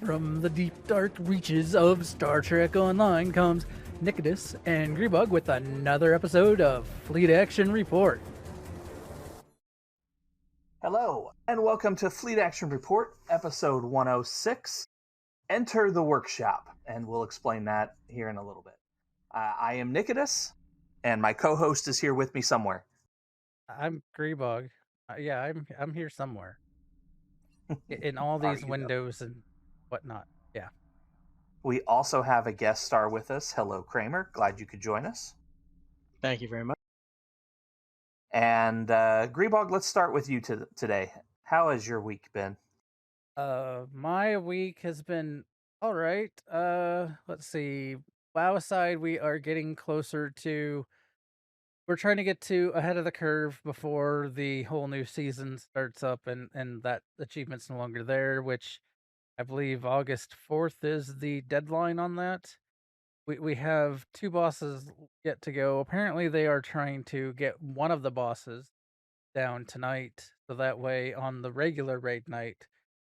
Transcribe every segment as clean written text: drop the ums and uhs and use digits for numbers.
From the deep, dark reaches of Star Trek Online comes Nikodas and Grebog with another episode of Fleet Action Report. Hello, and welcome to Fleet Action Report, episode 106, Enter the Workshop, and we'll explain that here in a little bit. I am Nikodas, and my co-host is here with me somewhere. I'm Grebog. I'm here somewhere. In all these windows and whatnot. Yeah. We also have a guest star with us. Hello, Kraemer. Glad you could join us. Thank you very much. And Grebog, let's start with you today. How has your week been? My week has been all right. Let's see. WoW aside, we are getting closer to. We're trying to get to ahead of the curve before the whole new season starts up, and that achievement's no longer there, which I believe August 4th is the deadline on that. We have 2 bosses yet to go. Apparently, they are trying to get one of the bosses down tonight, so that way on the regular raid night,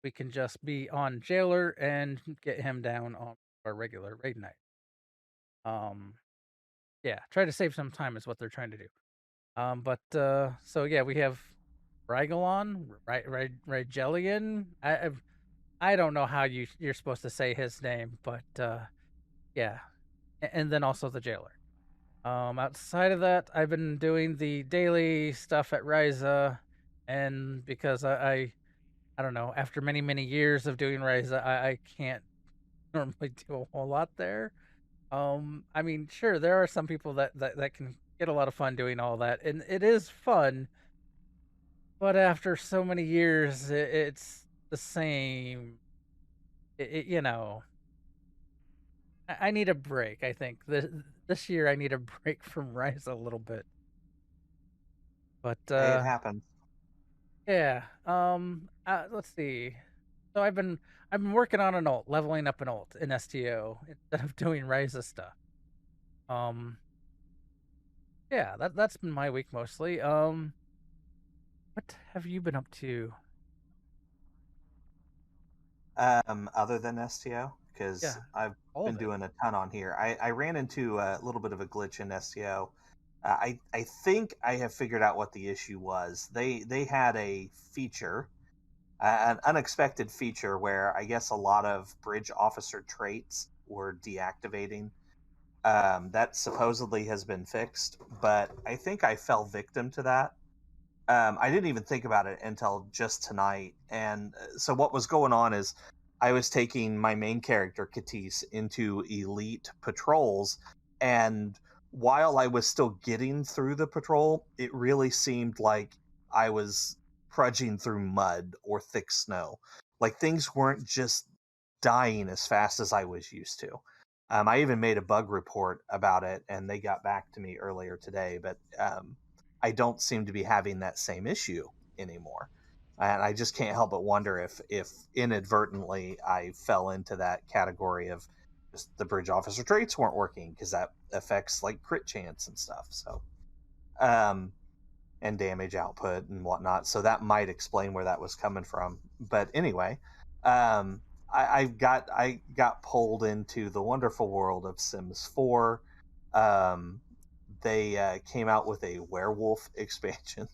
we can just be on Jailer and get him down on our regular raid night. Yeah, try to save some time is what they're trying to do. So yeah, we have Rygelon, Rigelian. I don't know how you're supposed to say his name, but yeah, and then also the Jailer. Outside of that, I've been doing the daily stuff at Ryza, and because I don't know, after many years of doing Ryza, I can't normally do a whole lot there. I mean, sure, there are some people that can get a lot of fun doing all that, and it is fun. But after so many years, it's the same. You know, I need a break. I think this year I need a break from Rise a little bit. But It happens. yeah. Let's see. So I've been working on an ult, leveling up an ult in STO instead of doing Ryza stuff. Yeah, that's been my week mostly. What have you been up to? Other than STO, because Yeah, I've all been of it. doing a ton on here. I ran into a little bit of a glitch in STO. I think I have figured out what the issue was. They had a feature, an unexpected feature where I guess a lot of bridge officer traits were deactivating. That supposedly has been fixed, but I think I fell victim to that. I didn't even think about it until just tonight. And so what was going on is I was taking my main character, Katisse, into elite patrols. And while I was still getting through the patrol, it really seemed like I was trudging through mud or thick snow. Like things weren't just dying as fast as I was used to. I even made a bug report about it, and they got back to me earlier today. But I don't seem to be having that same issue anymore. And I just can't help but wonder if inadvertently I fell into that category of just the bridge officer traits weren't working, because that affects like crit chance and stuff. So, and damage output and whatnot. So that might explain where that was coming from. But anyway, I got pulled into the wonderful world of Sims 4. They came out with a werewolf expansion.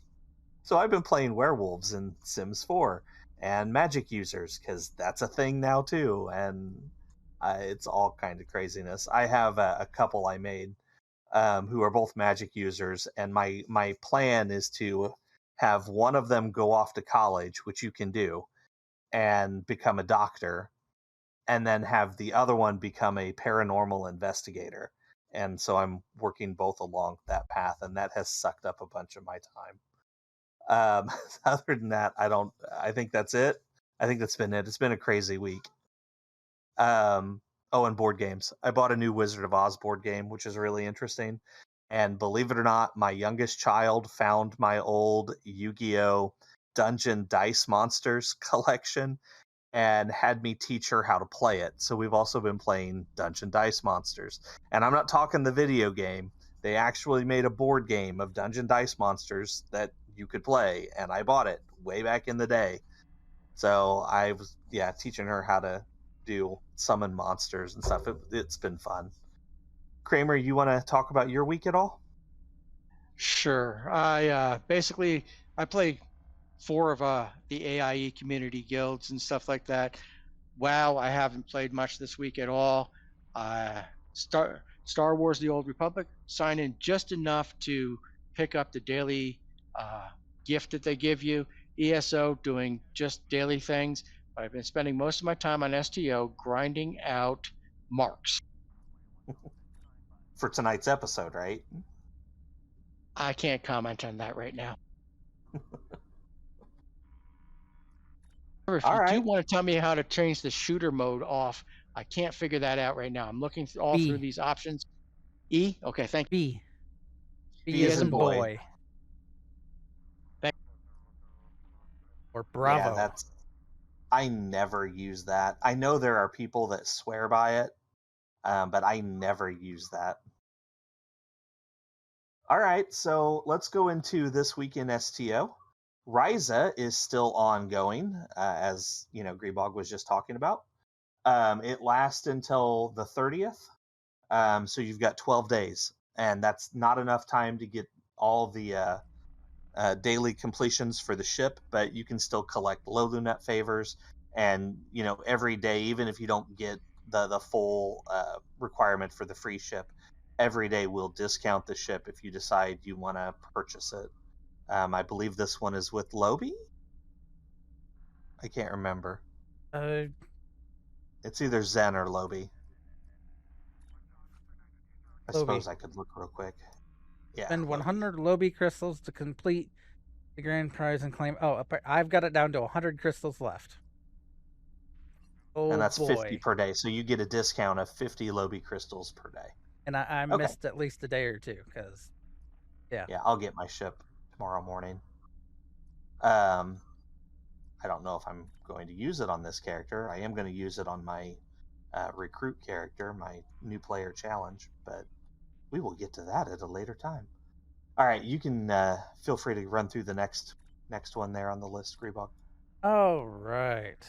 So I've been playing werewolves in Sims 4 and magic users, because that's a thing now too. And it's all kind of craziness. I have a couple I made who are both magic users, and my plan is to have one of them go off to college, which you can do, and become a doctor, and then have the other one become a paranormal investigator. And so I'm working both along that path, and that has sucked up a bunch of my time. Other than that, I think that's it. I think that's been it. It's been a crazy week. Oh, and board games. I bought a new Wizard of Oz board game, which is really interesting. And believe it or not, my youngest child found my old Yu-Gi-Oh! Dungeon Dice Monsters collection and had me teach her how to play it. So we've also been playing Dungeon Dice Monsters. And I'm not talking the video game. They actually made a board game of Dungeon Dice Monsters that you could play, and I bought it way back in the day. So I was, teaching her how to do summon monsters and stuff. It's been fun. Kraemer, you want to talk about your week at all? Sure. I basically I play four of the AIE community guilds and stuff like that. WoW, I haven't played much this week at all. Uh, Star Wars: The Old Republic, sign in just enough to pick up the daily uh, gift that they give you. ESO, doing just daily things. But I've been spending most of my time on STO grinding out marks. For tonight's episode, right? I can't comment on that right now. If All you do right. want to tell me how to change the shooter mode off, I can't figure that out right now. I'm looking all through B. these options. E? Okay, thank B. B B as as in in boy. boy. Thank Or Yeah, Bravo. I never use that. I know there are people that swear by it, but I never use that. All right, so let's go into this week in STO. Ryza is still ongoing, as Grebog was just talking about. It lasts until the 30th, so you've got 12 days, and that's not enough time to get all the daily completions for the ship, but you can still collect low lunet favors, and every day, even if you don't get the full requirement for the free ship, every day will discount the ship if you decide you want to purchase it. I believe this one is with Lobby. I can't remember. Uh, It's either Zen or Lobby. I Lobby. suppose I could look real quick. Yeah, Spend Lobby. 100 Lobby crystals to complete the grand prize and claim. Oh, I've got it down to 100 crystals left. Oh And that's 50 boy. per day, so you get a discount of 50 Lobby crystals per day. And I Okay. missed at least a day or two because, yeah. Yeah, I'll get my ship tomorrow morning. I don't know if I'm going to use it on this character. I am going to use it on my recruit character, my new player challenge, but we will get to that at a later time. All right, you can feel free to run through the next one there on the list, Grebog. Oh, right.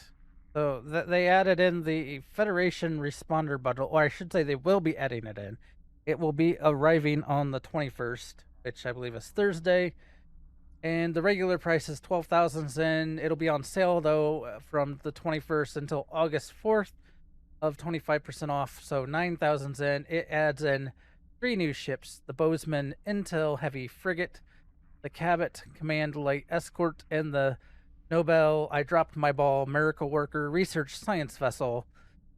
So they added in the Federation Responder bundle, or I should say they will be adding it in. It will be arriving on the 21st, which I believe is Thursday. And the regular price is 12,000 Zen. It'll be on sale, though, from the 21st until August 4th of 25% off. So 9,000 Zen. It adds in 3 new ships: the Bozeman Intel Heavy Frigate, the Cabot Command Light Escort, and the Nobel I Dropped My Ball Miracle Worker Research Science Vessel.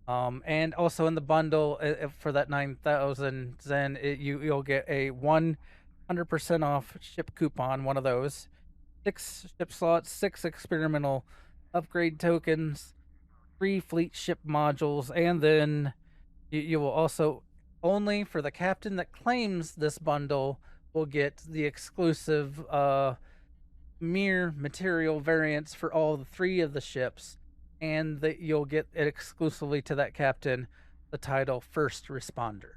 And also in the bundle for that 9,000 Zen, you'll get a 100% off ship coupon, one of those, 6 ship slots, 6 experimental upgrade tokens, 3 fleet ship modules, and then you will also, only for the captain that claims this bundle, will get the exclusive mere material variants for all 3 of the ships, and that you'll get it exclusively to that captain the title First Responder.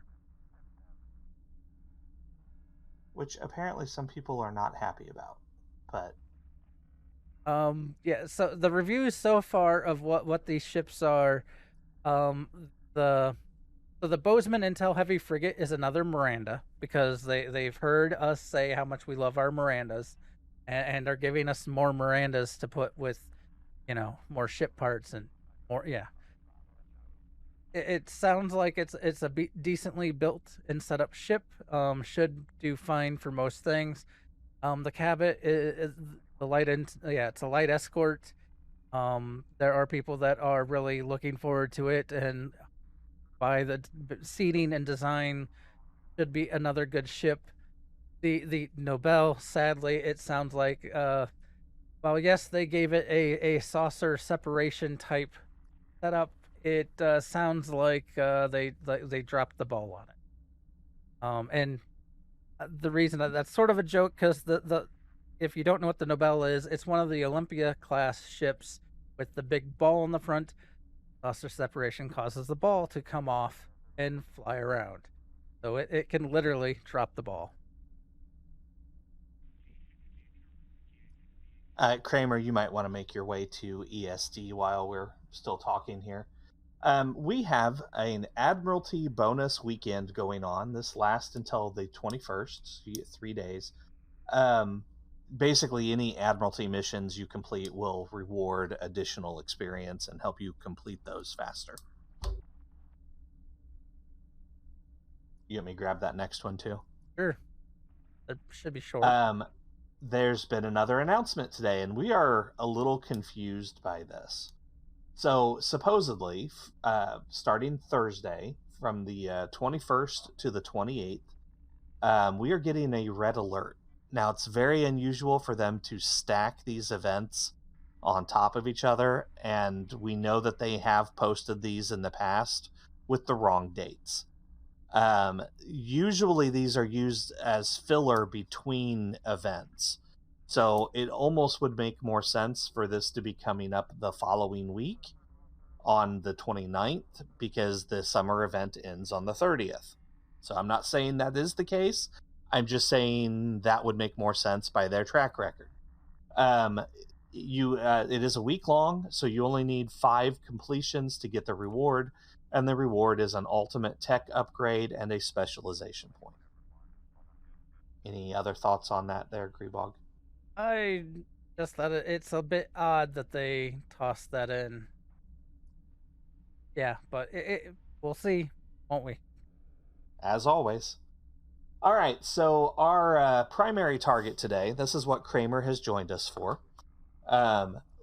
Which apparently some people are not happy about, but yeah, so the reviews so far of what these ships are, the Bozeman Intel Heavy Frigate is another Miranda, because they've heard us say how much we love our Mirandas, and are giving us more Mirandas to put with, more ship parts and more. Yeah, it sounds like it's a decently built and set up ship. Should do fine for most things. The Cabot is the light, it's a light escort. There are people that are really looking forward to it, and by the seating and design, should be another good ship. The Nobel, sadly, it sounds like well, yes, they gave it a saucer separation type setup. It sounds like they dropped the ball on it. And the reason that's sort of a joke, because the if you don't know what the Nobel is, it's one of the Olympia class ships with the big ball in the front. Saucer separation causes the ball to come off and fly around. So it can literally drop the ball. Kraemer, you might want to make your way to ESD while we're still talking here. We have an Admiralty bonus weekend going on. This lasts until the 21st, so you get 3 days. Basically, any Admiralty missions you complete will reward additional experience and help you complete those faster. You let me grab that next one too? Sure. It should be short. There's been another announcement today, and we are a little confused by this. So, supposedly, starting Thursday from the 21st to the 28th, we are getting a red alert. Now, it's very unusual for them to stack these events on top of each other, and we know that they have posted these in the past with the wrong dates. Usually these are used as filler between events. So it almost would make more sense for this to be coming up the following week on the 29th, because the summer event ends on the 30th. So I'm not saying that is the case. I'm just saying that would make more sense by their track record. It is a week long, so you only need 5 completions to get the reward, and the reward is an ultimate tech upgrade and a specialization point. Any other thoughts on that there, Grebog? I just thought it's a bit odd that they tossed that in. Yeah, but we'll see, won't we? As always. All right, so our primary target today, this is what Kraemer has joined us for.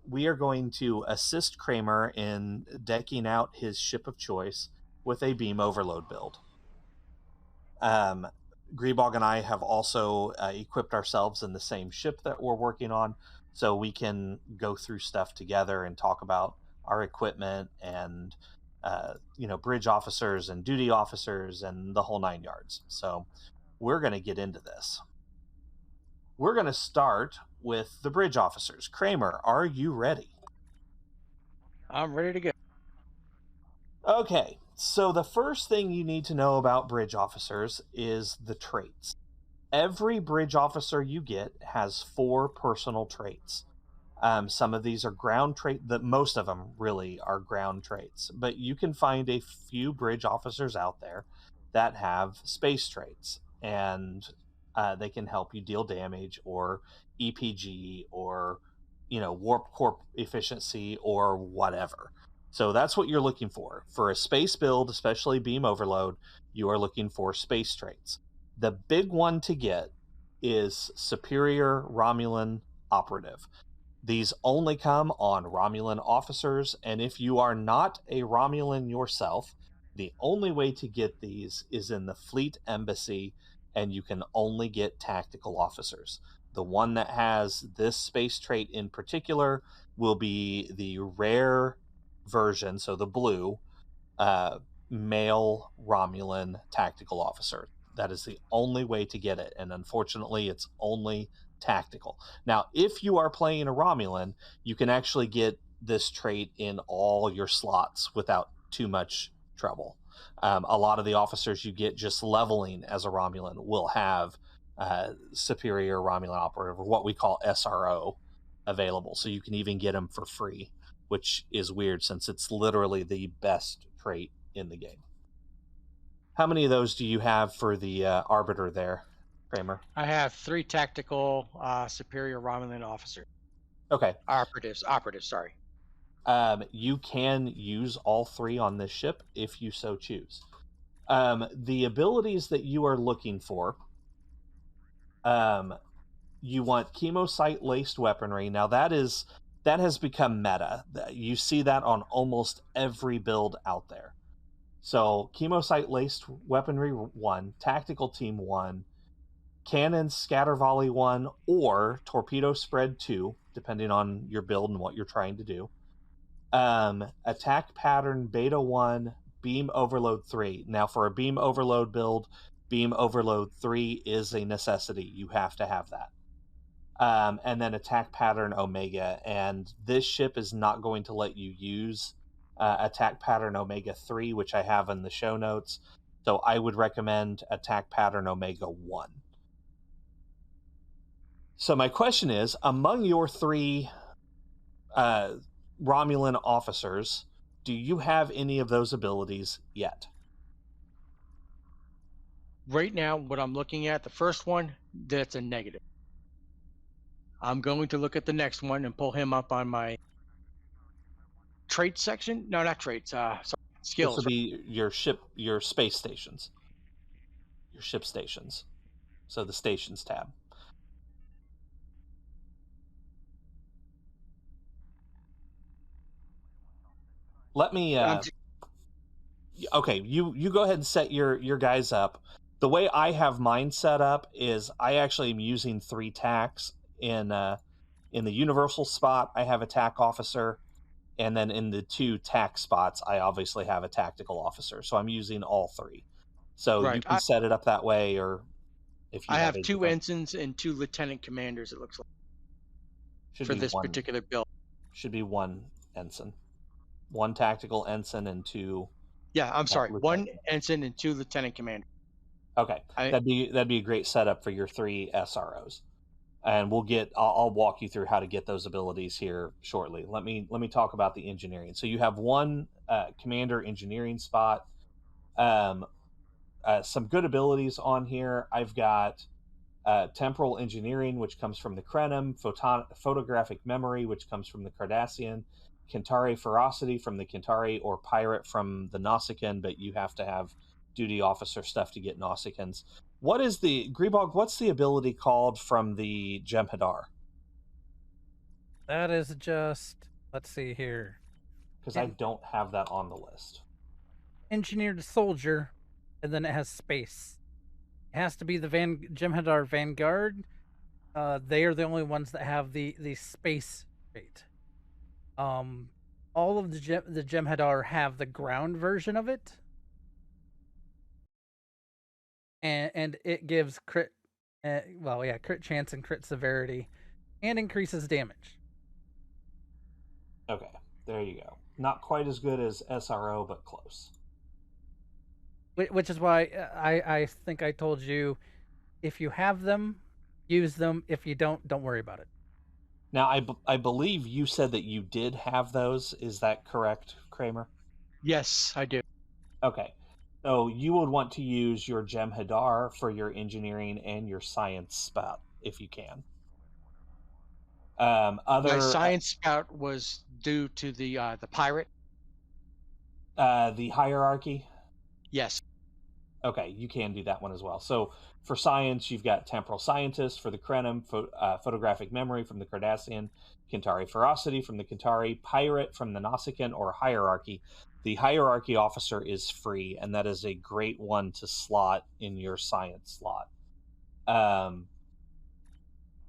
We are going to assist Kraemer in decking out his ship of choice with a beam overload build. Grebog and I have also equipped ourselves in the same ship that we're working on, so we can go through stuff together and talk about our equipment and bridge officers and duty officers and the whole 9 yards. So we're going to get into this. We're going to start with the bridge officers. Kraemer, are you ready? I'm ready to go. Okay, so the first thing you need to know about bridge officers is the traits. Every bridge officer you get has 4 personal traits. Some of these are ground traits, most of them really are ground traits, but you can find a few bridge officers out there that have space traits, and they can help you deal damage or EPG or warp core efficiency or whatever. So that's what you're looking for. For a space build, especially beam overload, you are looking for space traits. The big one to get is Superior Romulan Operative. These only come on Romulan officers, and if you are not a Romulan yourself, the only way to get these is in the Fleet Embassy, and you can only get tactical officers. The one that has this space trait in particular will be the rare version, so the blue, male Romulan tactical officer. That is the only way to get it, and unfortunately, it's only tactical. Now, if you are playing a Romulan, you can actually get this trait in all your slots without too much trouble. A lot of the officers you get just leveling as a Romulan will have Superior Romulan Operative, or what we call SRO, available. So you can even get them for free, which is weird since it's literally the best trait in the game. How many of those do you have for the Arbiter there, Kraemer? I have 3 tactical superior Romulan officers. Okay. Operatives, sorry. You can use all 3 on this ship if you so choose. The abilities that you are looking for, you want Kemocite-Laced Weaponry. Now that has become meta. You see that on almost every build out there. So Kemocite-Laced Weaponry 1, Tactical Team 1, Cannon Scatter Volley 1, or Torpedo Spread 2, depending on your build and what you're trying to do. Attack Pattern Beta 1, Beam Overload 3. Now for a Beam Overload build, Beam Overload 3 is a necessity. You have to have that. And then Attack Pattern Omega. And this ship is not going to let you use Attack Pattern Omega 3, which I have in the show notes. So I would recommend Attack Pattern Omega 1. So my question is, among your 3 Romulan officers, do you have any of those abilities yet? Right now, what I'm looking at, the first one, that's a negative. I'm going to look at the next one and pull him up on my traits section. No, not traits. Sorry, This will skills. be your space stations, your ship stations. So the stations tab. Let me. Okay, you go ahead and set your guys up. The way I have mine set up is I actually am using 3 tacks in the universal spot. I have a tack officer, and then in the 2 tack spots, I obviously have a tactical officer. So I'm using all 3. So you Right. can set it up that way, or if you I have have a 2 different, ensigns and 2 lieutenant commanders, it looks like, should for be this one particular build. should be 1 ensign, 1 tactical ensign, and 2. Yeah, I'm sorry. 1 lieutenant. ensign and 2 lieutenant commanders. Okay, that'd be a great setup for your 3 SROs. And I'll walk you through how to get those abilities here shortly. Let me talk about the engineering. So you have 1 commander engineering spot. Some good abilities on here. I've got temporal engineering, which comes from the Krenim, photographic memory, which comes from the Cardassian, Kentari ferocity from the Kentari, or pirate from the Nausicaan, but you have to have duty officer stuff to get Nausicaans. What is the Grebog? What's the ability called from the Jem'hadar? That is just, let's see here. Because I don't have that on the list. Engineered soldier, and then it has space. It has to be the Jem'hadar Vanguard. They are the only ones that have the space trait. All of the Jem'hadar have the ground version of it, and it gives crit, crit chance and crit severity, and increases damage. Okay, there you go. Not quite as good as SRO, but close. Which is why I think I told you, if you have them, use them. If you don't worry about it. Now, I believe you said that you did have those. Is that correct, Kraemer? Yes, I do. Okay. So you would want to use your Jem'hadar for your engineering and your science spout, if you can. My science spout was due to the pirate. The hierarchy? Yes. Okay, you can do that one as well. So for science, you've got temporal scientist for the Krenim, photographic memory from the Cardassian, Kentari ferocity from the Kentari, pirate from the Nausicaan, or hierarchy. The hierarchy officer is free, and that is a great one to slot in your science slot.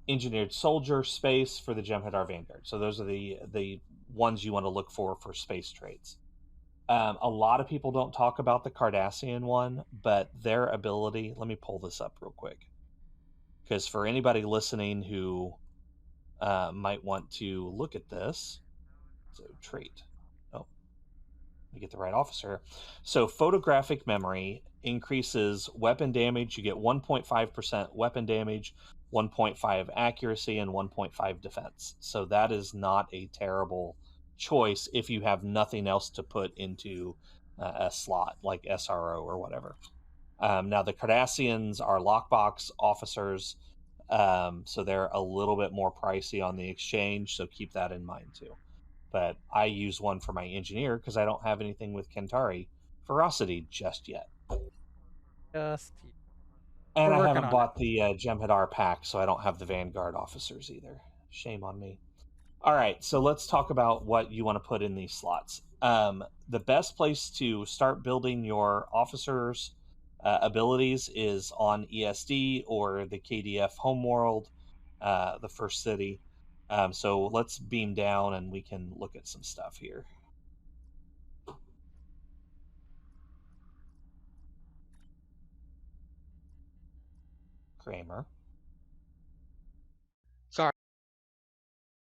Engineered soldier, space for the Jem'hadar Vanguard. So those are the ones you want to look for space traits. A lot of people don't talk about the Cardassian one, but their ability, let me pull this up real quick, because for anybody listening who might want to look at this, so trait, oh, let me get the right officer. So photographic memory increases weapon damage. You get 1.5% weapon damage, 1.5 accuracy, and 1.5 defense. So that is not a terrible choice if you have nothing else to put into a slot like SRO or whatever. Now the Cardassians are lockbox officers, so they're a little bit more pricey on the exchange, so keep that in mind too. But I use one for my engineer because I don't have anything with Kentari ferocity just yet. And I haven't bought the Jem'hadar pack, so I don't have the Vanguard officers either. Shame on me. All right, so let's talk about what you want to put in these slots. The best place to start building your officers' abilities is on ESD or the KDF homeworld, the first city. So let's beam down and we can look at some stuff here. Kraemer. Sorry.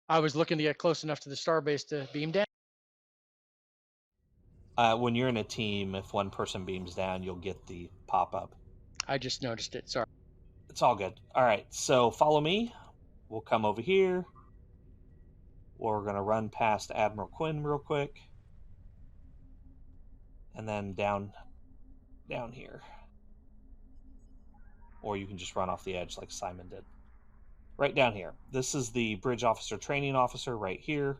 I was looking to get close enough to the starbase to beam down. When you're in a team, if one person beams down, you'll get the pop-up. I just noticed it. Sorry. It's all good. All right, so follow me. We'll come over here. We're going to run past Admiral Quinn real quick. and then down here. Or you can just run off the edge like Simon did. Right down here. This is the Bridge Officer Training Officer right here.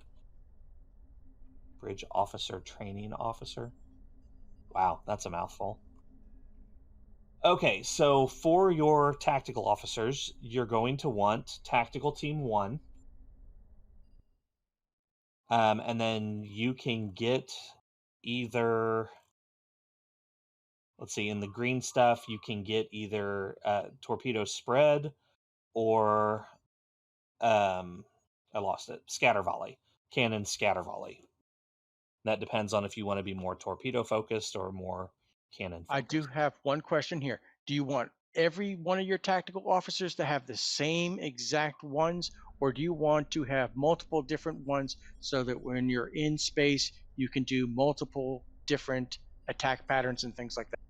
Bridge Officer Training Officer. Wow, that's a mouthful. Okay, so for your tactical officers, you're going to want Tactical Team 1. And then you can get either, let's see, in the green stuff, you can get either Torpedo Spread or, I lost it, Scatter Volley, Cannon Scatter Volley. That depends on if you want to be more torpedo focused or more cannon focused. I do have one question here. Do you want every one of your tactical officers to have the same exact ones, or do you want to have multiple different ones so that when you're in space, you can do multiple different attack patterns and things like that?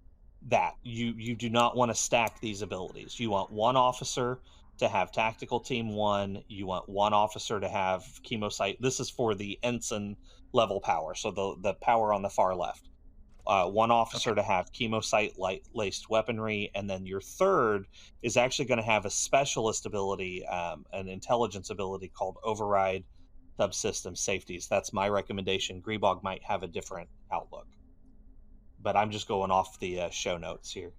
That you do not want to stack these abilities. You want one officer to have Tactical Team 1. You want one officer to have Kemocite. This is for the ensign level power, so the power on the far left. One officer to have Kemocite-Laced Weaponry, and then your third is actually going to have a specialist ability, an intelligence ability called Override Subsystem Safeties. That's my recommendation. Grebog might have a different outlook, but I'm just going off the show notes here.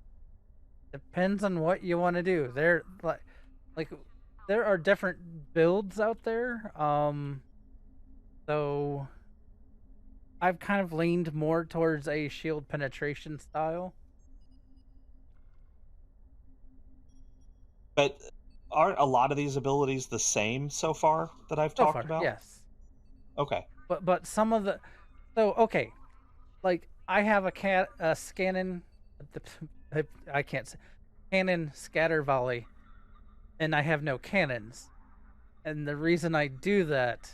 Depends on what you want to do. There, like, there are different builds out there. So I've kind of leaned more towards a shield penetration style. But aren't a lot of these abilities the same so far that I've talked about? Yes. Okay. But some of the, okay, like I have a scanning, I can't say, cannon scatter volley, and I have no cannons, and the reason I do that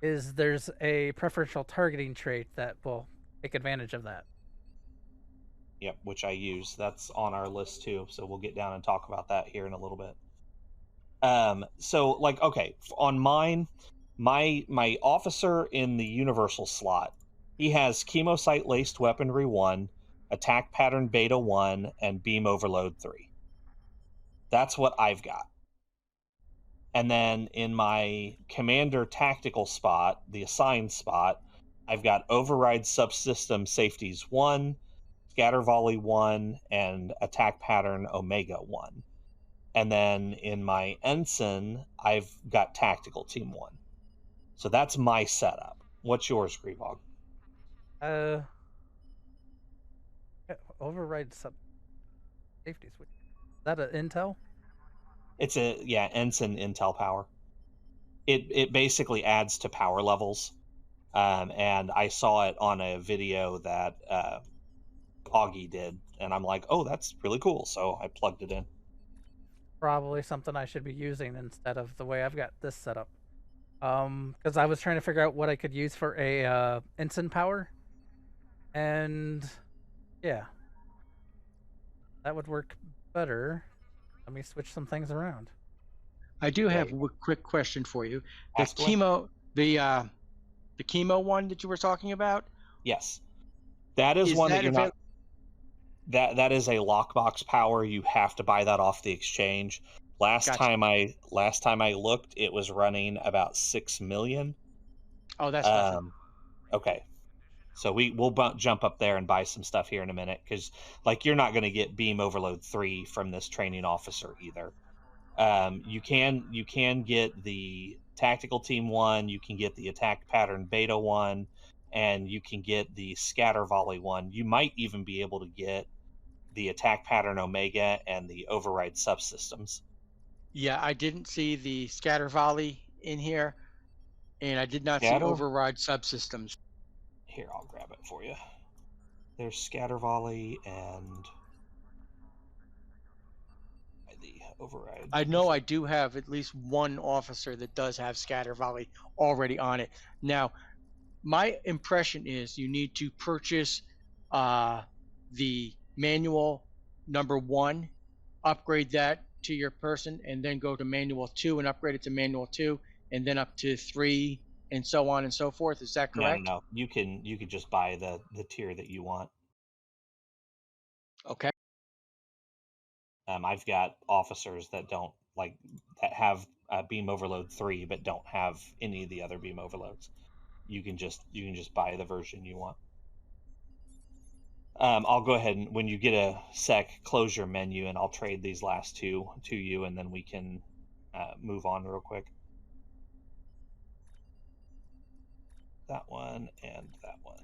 is there's a preferential targeting trait that will take advantage of that. Yep, which I use. That's on our list too, so we'll get down and talk about that here in a little bit. So like, okay, on mine, my officer in the universal slot, he has Kemocite-Laced Weaponry 1, Attack Pattern Beta 1, and Beam Overload 3. That's what I've got. And then in my commander tactical spot, the assigned spot, I've got Override Subsystem Safeties 1, Scatter Volley 1, and Attack Pattern Omega 1. And then in my ensign, I've got Tactical Team 1. So that's my setup. What's yours, Grebog? Override sub safeties. Is that an intel? It's ensign intel power. It basically adds to power levels, and I saw it on a video that Augie did, and I'm like, oh, that's really cool. So I plugged it in. Probably something I should be using instead of the way I've got this set up. Because I was trying to figure out what I could use for a ensign power, and yeah, that would work better. Let me switch some things around. I do have a quick question for you. The Ask away. the chemo one that you were talking about? Yes, that is one that you're not. That is a lockbox power. You have to buy that off the exchange. Last time I looked, it was running about 6 million. Oh, that's not okay. So we'll jump up there and buy some stuff here in a minute, because like you're not going to get Beam Overload 3 from this training officer either. You can get the Tactical Team 1, you can get the Attack Pattern Beta 1, and you can get the Scatter Volley 1. You might even be able to get the Attack Pattern Omega and the Override Subsystems. Yeah, I didn't see the Scatter Volley in here, and I did not see Override Subsystems. Here, I'll grab it for you. There's Scatter Volley and the Override. I know I do have at least one officer that does have Scatter Volley already on it. Now, my impression is you need to purchase the manual number 1, upgrade that to your person, and then go to manual 2 and upgrade it to manual 2, and then up to 3 and so on and so forth. Is that correct? No. You can just buy the tier that you want. Okay. I've got officers that don't that have beam overload 3 but don't have any of the other beam overloads. You can just buy the version you want. I'll go ahead and, when you get a sec, close your menu, and I'll trade these last two to you, and then we can move on real quick. That one and that one.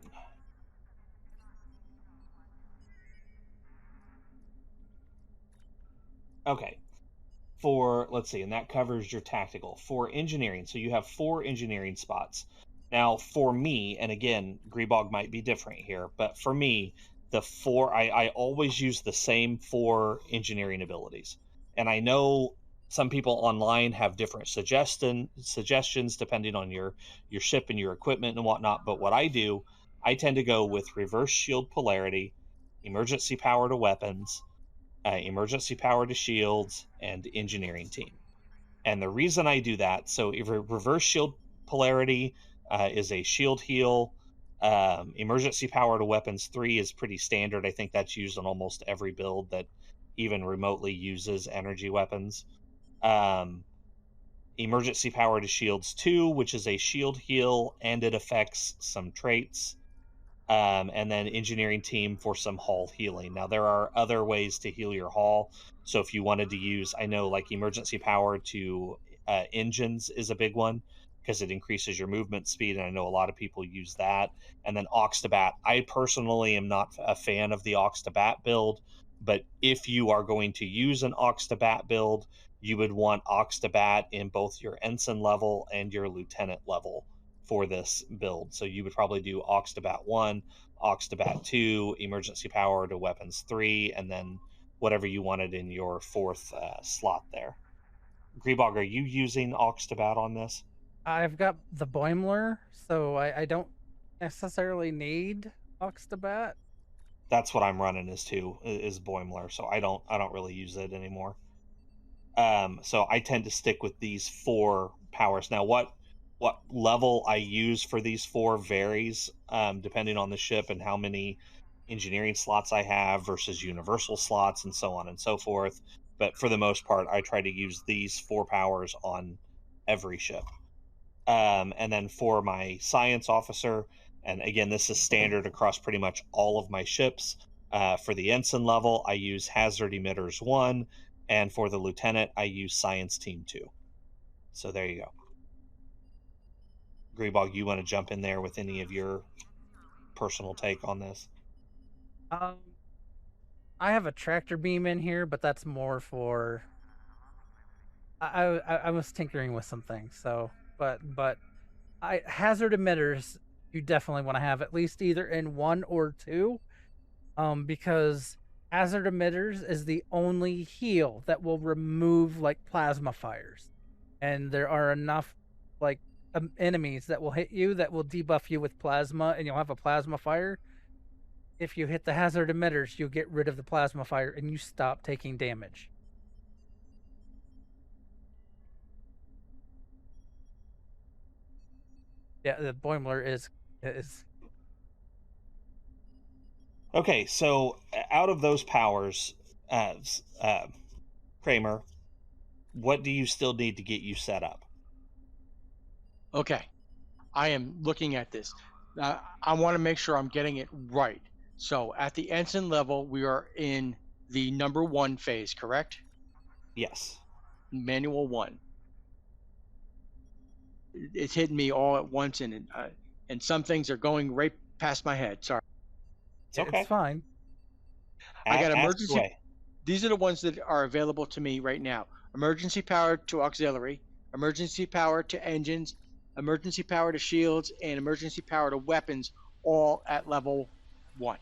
Okay. Let's see, and that covers your tactical. For engineering, so you have 4 engineering spots. Now, for me, and again, Grebog might be different here, but for me, I always use the same 4 engineering abilities. And I know some people online have different suggestions depending on your ship and your equipment and whatnot, but what I do, I tend to go with reverse shield polarity, emergency power to weapons, emergency power to shields, and engineering team. And the reason I do that, so if reverse shield polarity is a shield heal. Emergency power to weapons 3 is pretty standard. I think that's used on almost every build that even remotely uses energy weapons. Emergency power to shields 2, which is a shield heal, and it affects some traits. And then engineering team for some hull healing. Now, there are other ways to heal your hull. So if you wanted to use, I know like emergency power to engines is a big one because it increases your movement speed. And I know a lot of people use that. And then aux to bat. I personally am not a fan of the aux to bat build, but if you are going to use an aux to bat build, you would want aux to bat in both your ensign level and your lieutenant level for this build. So you would probably do aux to bat 1, aux to bat 2, emergency power to weapons 3, and then whatever you wanted in your 4th slot there. Grebog, are you using aux to bat on this? I've got the Boimler, so I don't necessarily need aux to bat. That's what I'm running is Boimler, so I don't really use it anymore. So I tend to stick with these 4 powers. Now, what level I use for these 4 varies depending on the ship and how many engineering slots I have versus universal slots and so on and so forth. But for the most part, I try to use these 4 powers on every ship. And then for my science officer, and again, this is standard across pretty much all of my ships. For the ensign level, I use hazard emitters 1, and for the lieutenant, I use science team 2. So there you go. Grebog, you want to jump in there with any of your personal take on this? I have a tractor beam in here, but that's more for. I was tinkering with some things, so but hazard emitters you definitely want to have at least either in 1 or 2, because hazard emitters is the only heal that will remove like plasma fires, and there are enough like enemies that will hit you that will debuff you with plasma, and you'll have a plasma fire. If you hit the hazard emitters, you'll get rid of the plasma fire and you stop taking damage. Yeah, the Boimler is Okay, so out of those powers, Kraemer, what do you still need to get you set up? Okay. I am looking at this. I want to make sure I'm getting it right. So at the ensign level, we are in the number 1 phase, correct? Yes. Manual 1. It's hitting me all at once, and some things are going right past my head. Sorry. It's okay. It's fine. I got emergency. These are the ones that are available to me right now. Emergency power to auxiliary, emergency power to engines, emergency power to shields, and emergency power to weapons, all at level 1.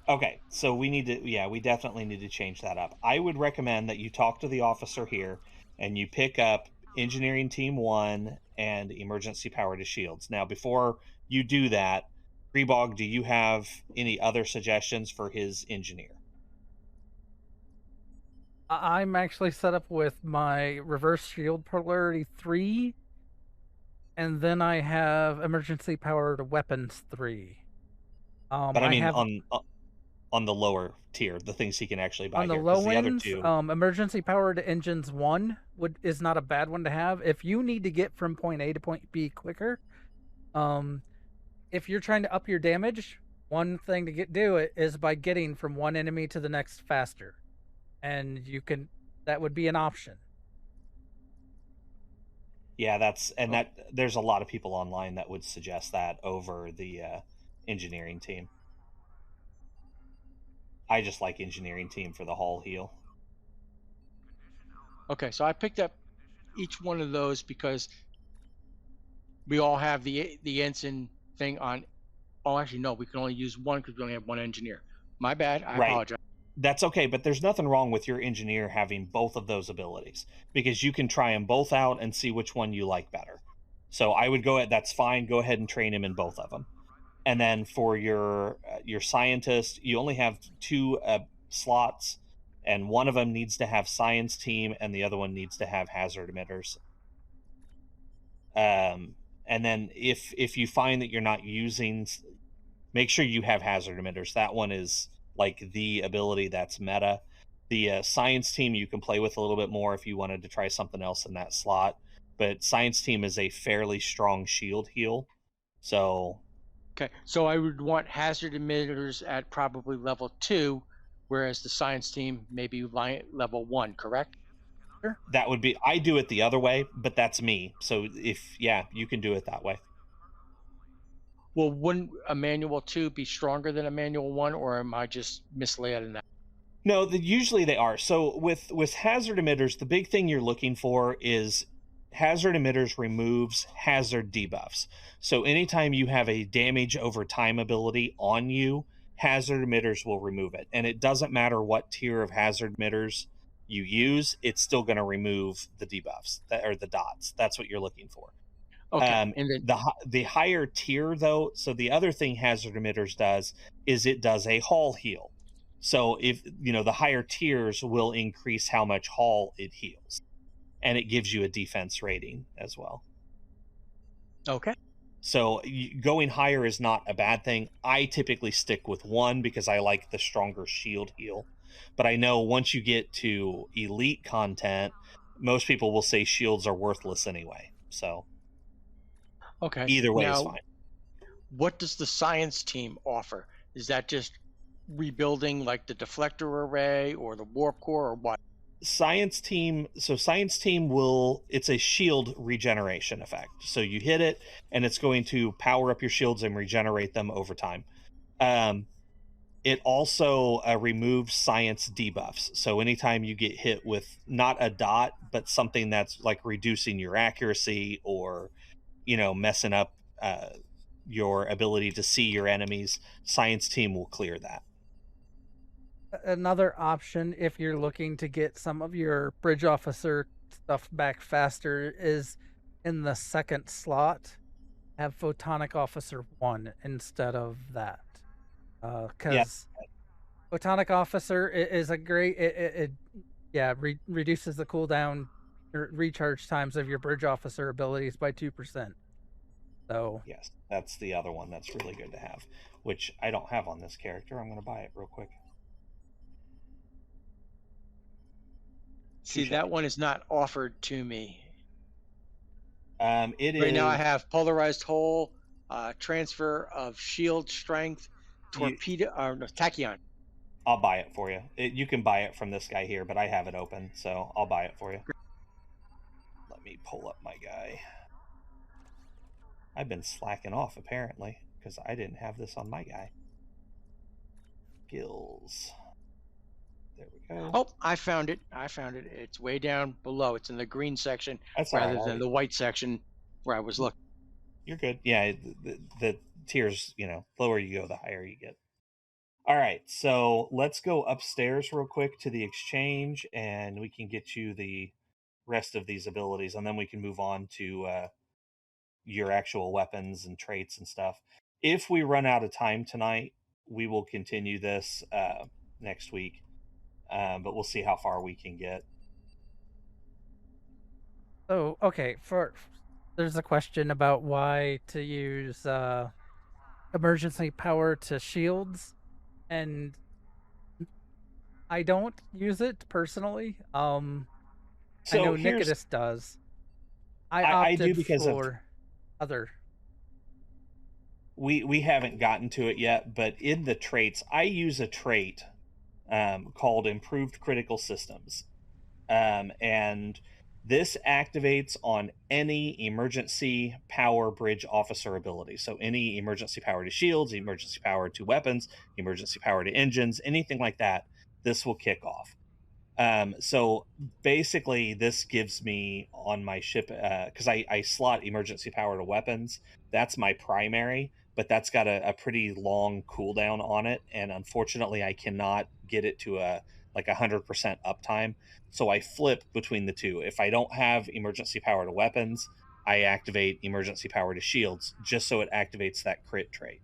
Okay, so we definitely need to change that up. I would recommend that you talk to the officer here and you pick up engineering team 1 and emergency power to shields. Now, before you do that, Grebog, do you have any other suggestions for his engineer? I'm actually set up with my reverse shield polarity 3 And then I have emergency powered weapons 3. But I mean, have on the lower tier, the things he can actually buy on the here, low because the other ends, two, emergency powered engines 1 is not a bad one to have if you need to get from point A to point B quicker. If you're trying to up your damage, one thing to do it is by getting from one enemy to the next faster, and that would be an option. yeah, that there's a lot of people online that would suggest that over the engineering team. I just like engineering team for the hull heal. Okay, so I picked up each one of those because we all have the ensign thing on. Oh, actually, no, we can only use one because we only have one engineer. My bad. I apologize. That's okay, but there's nothing wrong with your engineer having both of those abilities, because you can try them both out and see which one you like better. So I would that's fine. Go ahead and train him in both of them. And then for your scientist, you only have 2 slots, and one of them needs to have science team, and the other one needs to have hazard emitters. And then if you find that you're not using, make sure you have hazard emitters. That one is like the ability that's meta. The science team you can play with a little bit more if you wanted to try something else in that slot. But science team is a fairly strong shield heal. So Okay, so I would want hazard emitters at probably level 2, whereas the science team maybe level 1, correct? Sure. that would be, I do it the other way, but that's me. So you can do it that way. Well, wouldn't a manual 2 be stronger than a manual 1, or am I just misled in that? No, usually they are. So with hazard emitters, the big thing you're looking for is hazard emitters removes hazard debuffs. So anytime you have a damage over time ability on you, hazard emitters will remove it. And it doesn't matter what tier of hazard emitters you use, it's still going to remove the debuffs or the dots. That's what you're looking for. Okay, and then The higher tier, though, so the other thing hazard emitters does is it does a hull heal. So if the higher tiers will increase how much hull it heals, and it gives you a defense rating as well. okay. So going higher is not a bad thing. I typically stick with 1 because I like the stronger shield heal. But I know once you get to elite content, most people will say shields are worthless anyway. So Okay. either way is Now, fine. what does the science team offer? Is that just rebuilding like the deflector array or the warp core, or what? Science team will, it's a shield regeneration effect. So you hit it and it's going to power up your shields and regenerate them over time. It also removes science debuffs. So anytime you get hit with not a dot, but something that's like reducing your accuracy or messing up your ability to see your enemies, science team will clear that. Another option, if you're looking to get some of your bridge officer stuff back faster, is in the second slot, have Photonic Officer 1 instead of that. Because Photonic Officer is a great, reduces the cooldown or recharge times of your bridge officer abilities by 2%. So yes, that's the other one that's really good to have, which I don't have on this character. I'm going to buy it real quick. See, that one is not offered to me. It right is now I have polarized hull, transfer of shield strength, torpedo, tachyon. I'll buy it for you. You can buy it from this guy here, but I have it open, so I'll buy it for you. Let me pull up my guy. I've been slacking off apparently because I didn't have this on my guy. Skills. There we go. Oh, I found it. It's way down below. It's in the green section rather than the white section where I was looking. You're good. Yeah, the tiers, lower you go, the higher you get. All right, so let's go upstairs real quick to the exchange, and we can get you the rest of these abilities, and then we can move on to your actual weapons and traits and stuff. If we run out of time tonight, we will continue this next week, but we'll see how far we can get. okay, there's a question about why to use emergency power to shields, and I don't use it personally. I So know here's Nikodas does. I I do opted because of for other. we haven't gotten to it yet, but in the traits, I use a trait called Improved Critical Systems, and this activates on any emergency power bridge officer ability. So any emergency power to shields, emergency power to weapons, emergency power to engines, anything like that, this will kick off. So basically, this gives me on my ship because I slot emergency power to weapons. That's my primary, but that's got a pretty long cooldown on it, and unfortunately, I cannot get it to a like 100% uptime. So I flip between the two. If I don't have emergency power to weapons, I activate emergency power to shields just so it activates that crit trait.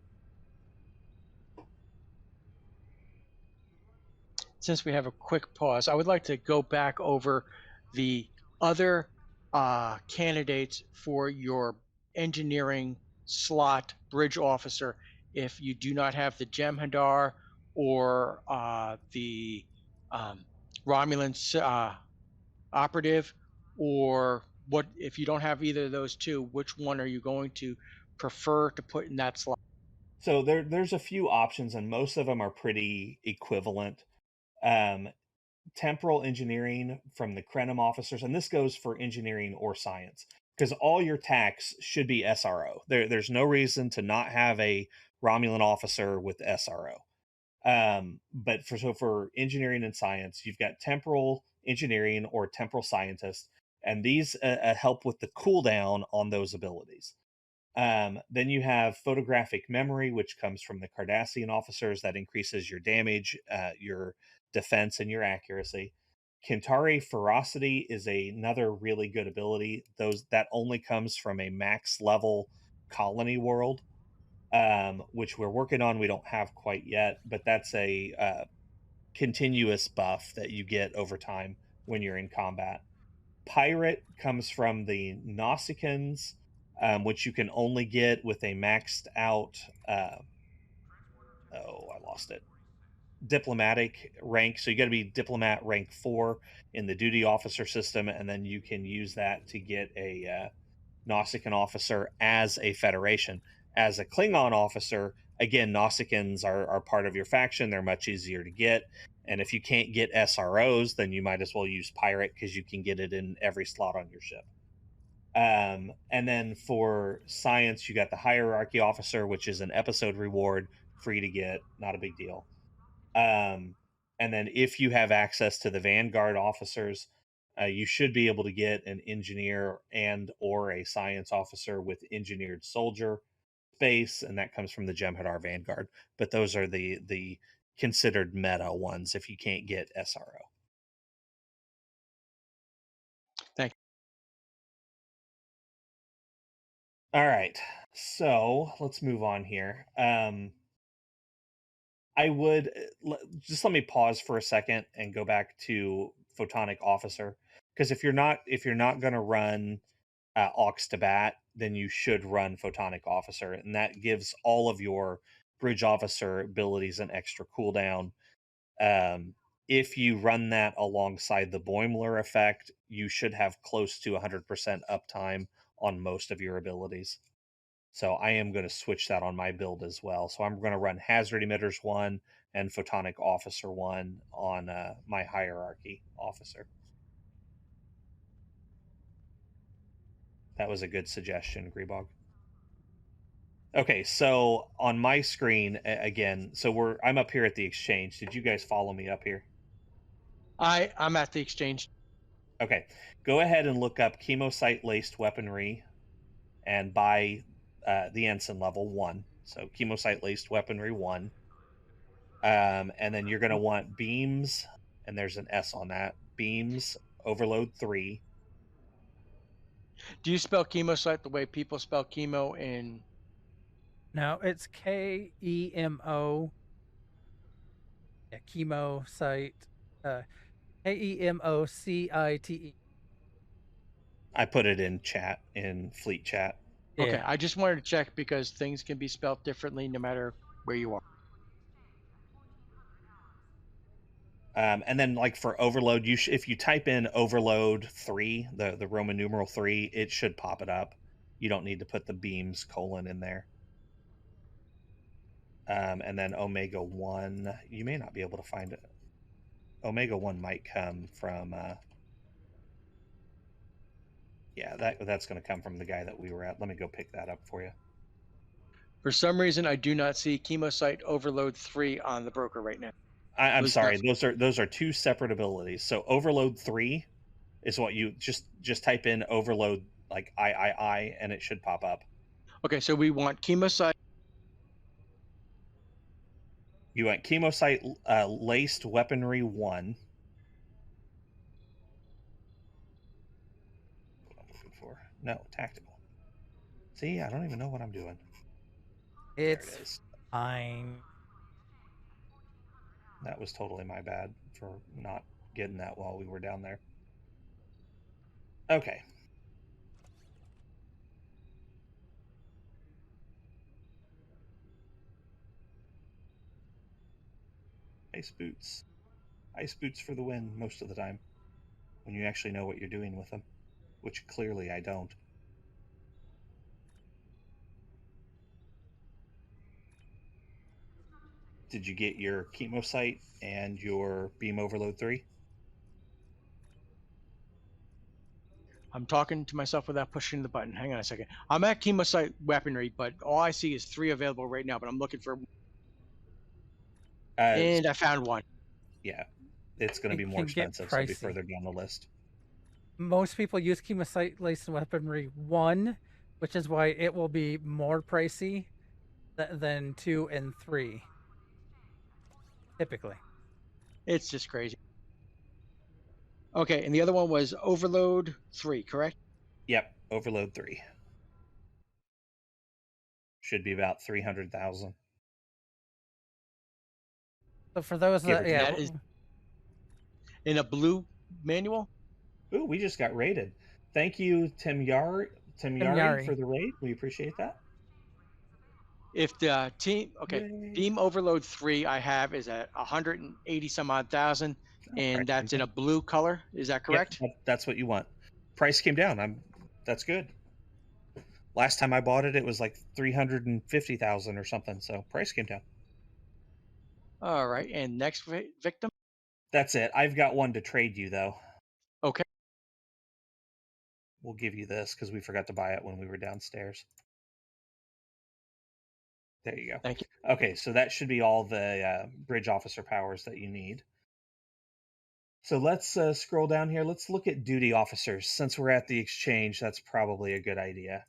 Since we have a quick pause, I would like to go back over the other candidates for your engineering slot bridge officer if you do not have the Jem'hadar or the um, Romulan operative, or what if you don't have either of those two, which one are you going to prefer to put in that slot? So there's a few options, and most of them are pretty equivalent. Um, Temporal engineering from the Krenim officers, and this goes for engineering or science, because all your tax should be SRO. There's no reason to not have a Romulan officer with SRO. But for engineering and science, you've got temporal engineering or temporal scientist, and these help with the cooldown on those abilities. Then you have photographic memory, which comes from the Cardassian officers, that increases your damage, your defense, and your accuracy. Kentari Ferocity is another really good ability. Those that only comes from a max level colony world, which we're working on. We don't have quite yet, but that's a continuous buff that you get over time when you're in combat. Pirate comes from the Nausicans, which you can only get with a maxed out. Oh, I lost it. Diplomatic rank. So you got to be diplomat rank 4 in the duty officer system, and then you can use that to get a Nausicaan officer as a Federation. As a Klingon officer, again, Nausicans are part of your faction. They're much easier to get. And if you can't get SROs, then you might as well use Pirate because you can get it in every slot on your ship. And then for science, you got the Hierarchy Officer, which is an episode reward, free to get, not a big deal. And then if you have access to the Vanguard officers, you should be able to get an engineer and or a science officer with engineered soldier space, and that comes from the Jem'hadar Vanguard. But those are the considered meta ones if you can't get SRO. Thank All right, so let's move on here. I would just let me pause for a second and go back to Photonic Officer, because if you're not going to run aux to bat, then you should run Photonic Officer, and that gives all of your bridge officer abilities an extra cooldown. If you run that alongside the Boimler effect, you should have close to 100% uptime on most of your abilities. So I am going to switch that on my build as well. So I'm going to run Hazard Emitters 1 and Photonic Officer 1 on my Hierarchy Officer. That was a good suggestion, Grebog. Okay, so on my screen again, so I'm up here at the exchange. Did you guys follow me up here? I'm at the exchange. Okay, go ahead and look up Kemocite-Laced Weaponry and buy the ensign level 1. So Kemocite-Laced Weaponry 1. And then you're going to want beams, and there's an S on that. Beams overload 3. Do you spell chemocite the way people spell chemo in? No, it's Kemo. Yeah, chemo site. Kemocite. I put it in chat, in fleet chat. Okay, Yeah. I just wanted to check because things can be spelled differently no matter where you are. And then, like for overload, if you type in overload 3, the Roman numeral 3, it should pop it up. You don't need to put the beams : in there. And then Omega 1, you may not be able to find it. Omega 1 might come from. Yeah, that's going to come from the guy that we were at. Let me go pick that up for you. For some reason, I do not see Kemocite Overload 3 on the broker right now. I'm sorry. Those are two separate abilities. So Overload 3 is what you just type in Overload like I, and it should pop up. Okay, so we want Kemocite. You want Kemocite-Laced Weaponry I. What am I looking for? No, tactical. See, I don't even know what I'm doing. It's There it is. fine. That was totally my bad for not getting that while we were down there. Okay. Ice boots. Ice boots for the win most of the time, when you actually know what you're doing with them, which clearly I don't. Did you get your Kemocite and your Beam Overload 3? I'm talking to myself without pushing the button. Hang on a second. I'm at Kemocite Weaponry, but all I see is 3 available right now, but I'm looking for... and I found one. Yeah, it's going to It be more can get expensive, so it'll be pricey. further down the list. Most people use Kemocite-Laced Weaponry 1, which is why it will be more pricey than 2 and 3. Typically. It's just crazy. Okay, and the other one was Overload 3, correct? Yep, Overload 3. Should be about 300,000. So for those Give or that, take. yeah, That is in a blue manual. Ooh, we just got raided. Thank you, Tim Yari, Yari. for the raid. We appreciate that. If the team, okay, Yay. Beam Overload 3 I have is at 180 some odd thousand, and Price that's came in a down. blue color. Is that correct? Yep, that's what you want. Price came down. That's good. Last time I bought it, it was like 350,000 or something. So price came down. All right, and next victim. That's it. I've got one to trade you though. Okay. We'll give you this because we forgot to buy it when we were downstairs. There you go. Thank you. Okay, so that should be all the bridge officer powers that you need. So let's scroll down here. Let's look at duty officers. Since we're at the exchange, that's probably a good idea.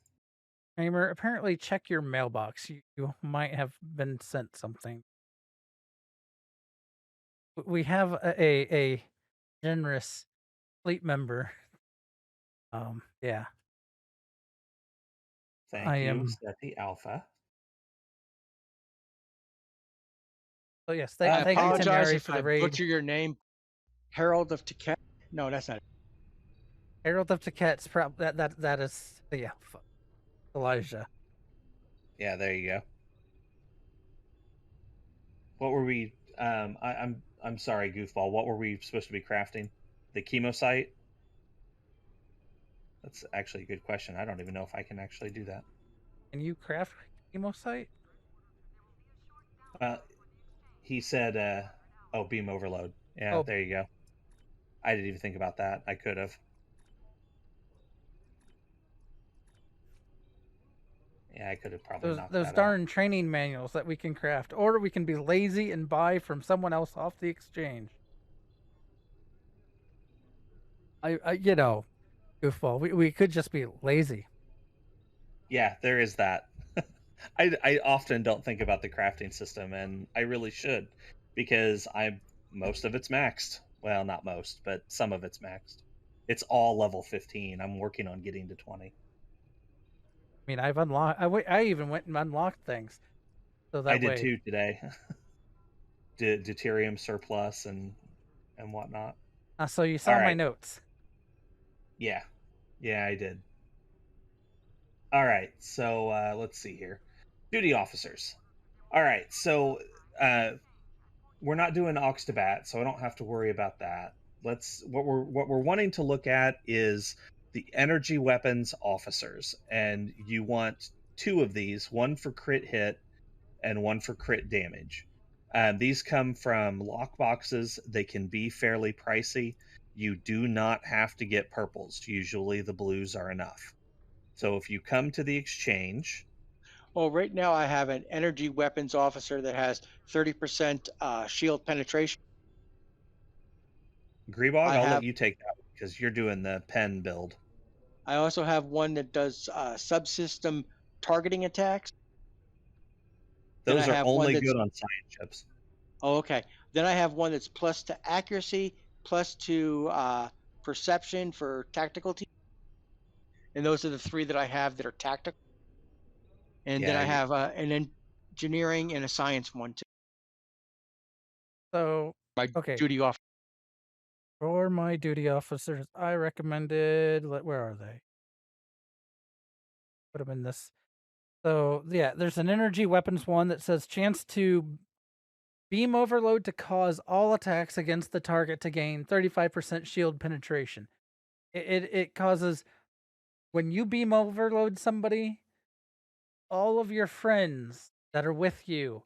Kraemer, apparently check your mailbox. You might have been sent something. We have a generous fleet member. Yeah. Thank you, Seti Alpha. So yes, I thank you, apologize Kentari, if for the I raid. butcher your name. Herald of Tiket. No, that's not it. Herald of Tiket's that is yeah. Elijah. Yeah, there you go. What were we? I'm sorry, goofball. What were we supposed to be crafting? The Kemocite? That's actually a good question. I don't even know if I can actually do that. Can you craft Kemocite? He said, "Oh, beam overload." Yeah, Oh. there you go. I didn't even think about that. I could have. Yeah, I could have probably knocked those that darn out. training manuals that we can craft, or we can be lazy and buy from someone else off the exchange. I you know, goofball. We could just be lazy. Yeah, there is that. I often don't think about the crafting system, and I really should, because most of it's maxed. Well, not most, but some of it's maxed. It's all level 15. I'm working on getting to 20. I mean, I've unlocked. I even went and unlocked things, so that I did way. too today. Deuterium surplus and whatnot. So you saw my notes. Yeah. Yeah, I did. All right, so let's see here. Duty officers. All right, so we're not doing Aux to Bat, so I don't have to worry about that. What we're wanting to look at is the energy weapons officers, and you want two of these, one for crit hit and one for crit damage. These come from lock boxes. They can be fairly pricey. You do not have to get purples. Usually the blues are enough. So if you come to the exchange, Well, right now I have an energy weapons officer that has 30% shield penetration. Grebog, I I'll let have you take that one because you're doing the pen build. I also have one that does subsystem targeting attacks. Then I Those are have one only that's good on science ships. oh, okay. Then I have one that's plus to accuracy, plus to perception for tactical team, and those are the three that I have that are tactical. And then Yeah, I have an engineering and a science one too. So, My okay, duty off. for my duty officers, I recommended. Where are they? Put them in this. So yeah, there's an energy weapons one that says chance to beam overload to cause all attacks against the target to gain 35% shield penetration. It causes when you beam overload somebody, all of your friends that are with you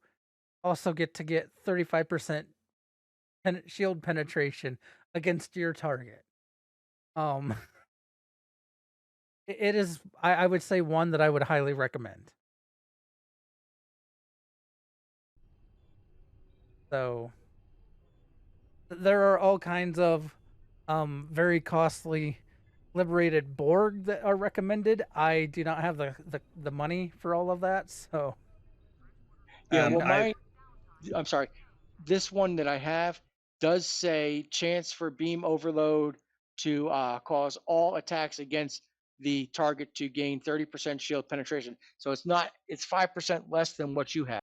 also get to get 35% shield penetration against your target. Um, it is I would say one that I would highly recommend. So there are all kinds of very costly liberated Borg that are recommended. I do not have the money for all of that, so Yeah, well, I I'm sorry. This one that I have does say chance for beam overload to cause all attacks against the target to gain 30% shield penetration. So it's 5% less than what you have.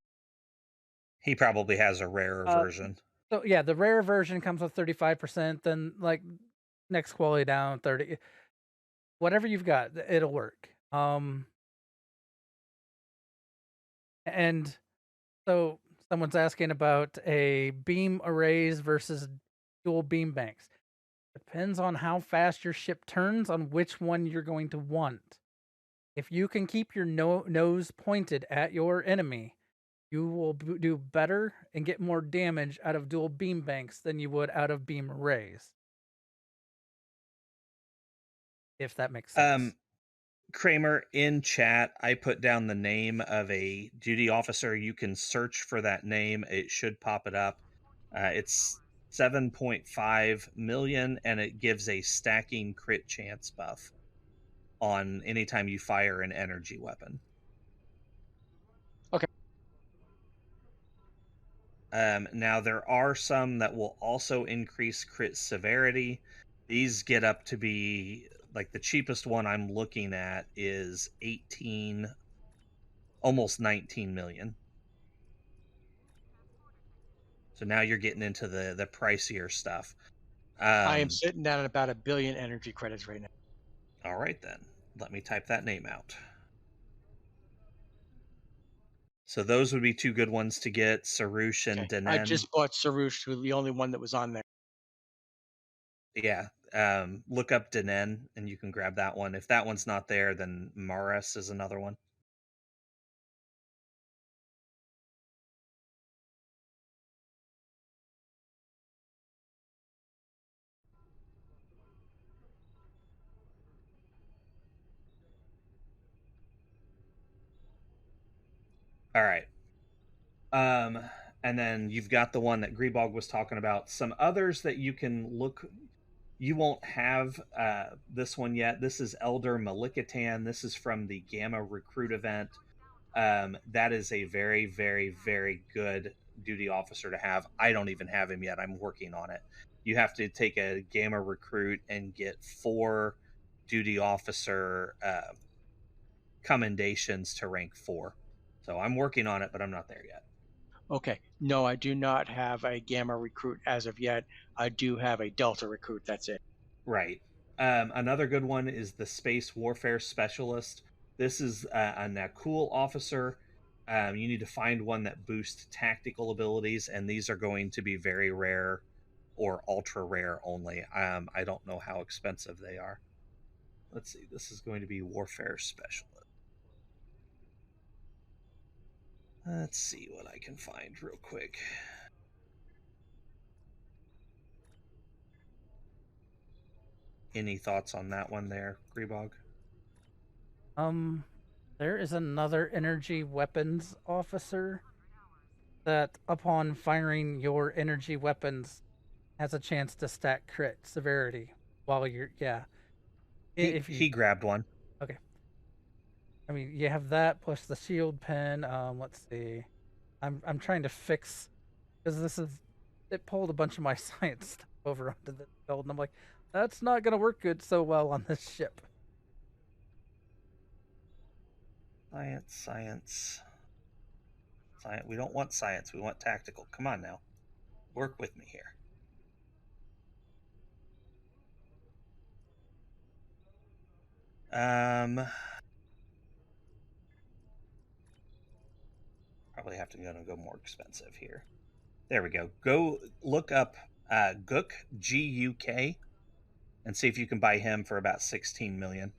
he probably has a rarer uh version. so yeah, the rare version comes with 35%, then like next quality down 30. Whatever you've got, it'll work. And so someone's asking about a beam arrays versus dual beam banks. Depends on how fast your ship turns on which one you're going to want. If you can keep your nose pointed at your enemy, you will do better and get more damage out of dual beam banks than you would out of beam arrays. If that makes sense. Kraemer, in chat, I put down the name of a duty officer. You can search for that name. It should pop it up. It's 7.5 million, and it gives a stacking crit chance buff on anytime you fire an energy weapon. Okay. Now, there are some that will also increase crit severity. These get up to be like the cheapest one I'm looking at is 18, almost 19 million. So now you're getting into the pricier stuff. I am sitting down at about 1 billion energy credits right now. All right then, let me type that name out. So those would be two good ones to get, Sarush and Okay. I Danen. just bought Sarush, who the only one that was on there. Yeah, look up Danen and you can grab that one. If that one's not there, then Maris is another one. All right. And then you've got the one that Grebog was talking about. Some others that you can look. You won't have this one yet. This is Elder Malikatan. This is from the Gamma Recruit event. That is a very, very, very good duty officer to have. I don't even have him yet. I'm working on it. You have to take a Gamma Recruit and get 4 duty officer commendations to rank 4. So I'm working on it, but I'm not there yet. Okay. No, I do not have a Gamma recruit as of yet. I do have a Delta recruit. That's it. Right. Another good one is the Space Warfare Specialist. This is a Nakul officer. You need to find one that boosts tactical abilities, and these are going to be very rare or ultra rare only. I don't know how expensive they are. Let's see. This is going to be Warfare Specialist. Let's see what I can find real quick. Any thoughts on that one there, Grebog? There is another energy weapons officer that, upon firing your energy weapons, has a chance to stack crit severity while you're He grabbed one. Okay. I mean, you have that plus the shield pen. Let's see. I'm trying to fix because it pulled a bunch of my science stuff over onto the build, and I'm like, that's not gonna work good so well on this ship. Science. We don't want science. We want tactical. Come on now. Work with me here. Probably have to go more expensive here. There we go. Go look up Guk, G-U-K, and see if you can buy him for about 16 million.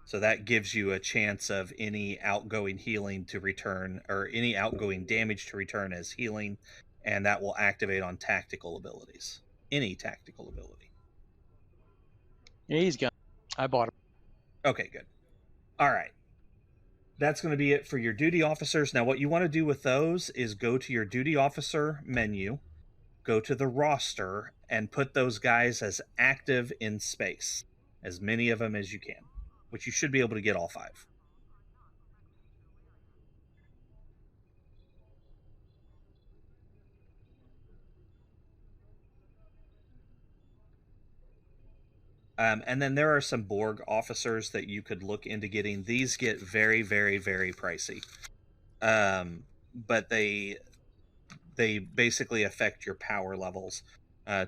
So that gives you a chance of any outgoing healing to return, or any outgoing damage to return as healing, and that will activate on tactical abilities. Any tactical ability. Yeah, he's gone. I bought him. Okay, good. All right. That's going to be it for your duty officers. Now, what you want to do with those is go to your duty officer menu, go to the roster, and put those guys as active in space. As many of them as you can, which you should be able to get all 5. And then there are some Borg officers that you could look into getting. These get very, very, very pricey. But they basically affect your power levels.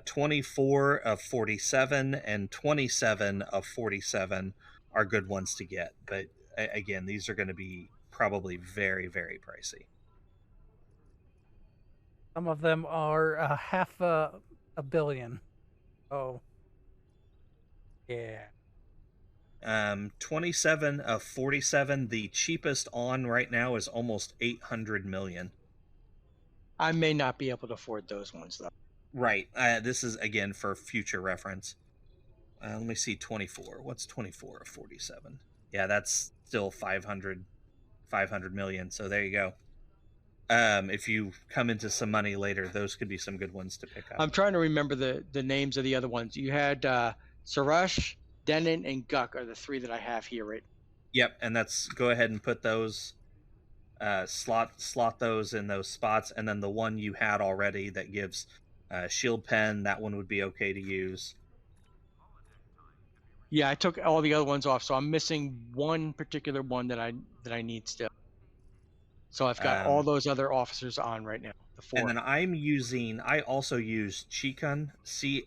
24 of 47 and 27 of 47 are good ones to get. But again, these are going to be probably very, very pricey. Some of them are half a billion. Oh. Yeah. 27 of 47, the cheapest on right now is almost 800 million. I may not be able to afford those ones, though. Right. This is, again, for future reference. Let me see 24. What's 24 of 47? Yeah, that's still 500 million. So there you go. If you come into some money later, those could be some good ones to pick up. I'm trying to remember the names of the other ones. You had Sarash, Denon, and Guk are the 3 that I have here. Right? Yep, and that's go ahead and put those slot those in those spots, and then the one you had already that gives shield pen, that one would be okay to use. Yeah, I took all the other ones off, so I'm missing one particular one that I need still. So I've got all those other officers on right now. The 4. And then I also use Chikon, Chikon,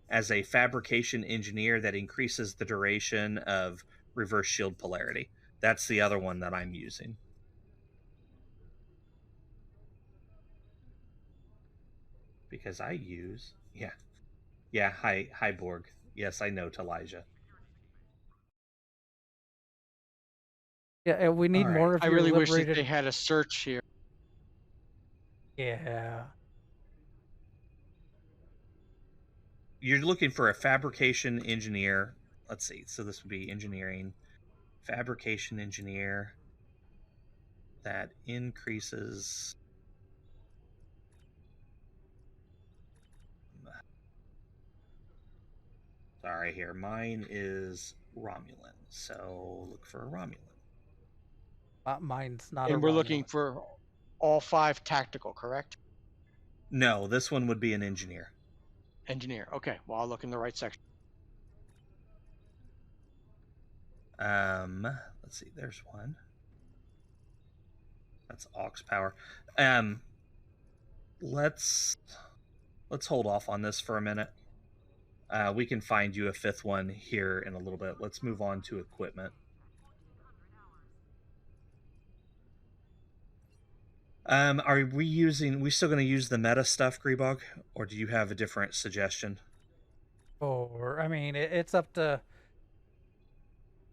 as a fabrication engineer that increases the duration of reverse shield polarity. That's the other one that I'm using. Because I use, hi Borg. Yes, I know, Talijah. Yeah, we need more of I your really wish liberated... that they had a search here. Yeah. You're looking for a fabrication engineer. Let's see. So this would be engineering. Fabrication engineer that increases... Sorry here. Mine is Romulan. So look for a Romulan. Mine's not. And we're looking for all 5 tactical, correct? No, this one would be an engineer. Engineer. Okay. Well, I'll look in the right section. Let's see. There's one. That's aux power. Let's hold off on this for a minute. We can find you a fifth one here in a little bit. Let's move on to equipment. Are we still going to use the meta stuff, Grebog, or do you have a different suggestion? Or I mean, it's up to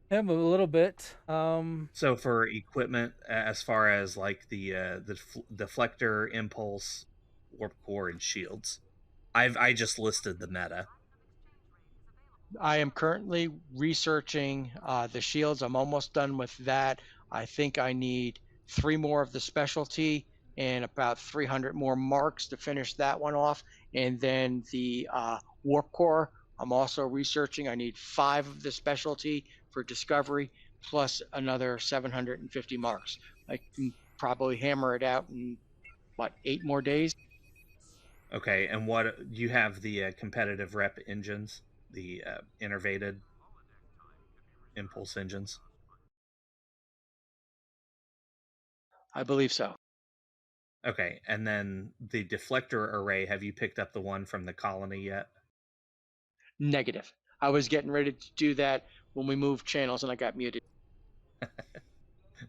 him a little bit. So for equipment, as far as like the deflector, impulse, warp core, and shields, I just listed the meta. I am currently researching the shields. I'm almost done with that. I think I need 3 more of the specialty and about 300 more marks to finish that one off. And then the warp core, I'm also researching. I need 5 of the specialty for discovery, plus another 750 marks. I can probably hammer it out in, 8 more days? Okay, and what you have the competitive rep engines, the innervated impulse engines? I believe so. Okay, and then the deflector array, have you picked up the one from the colony yet? Negative. I was getting ready to do that when we moved channels and I got muted.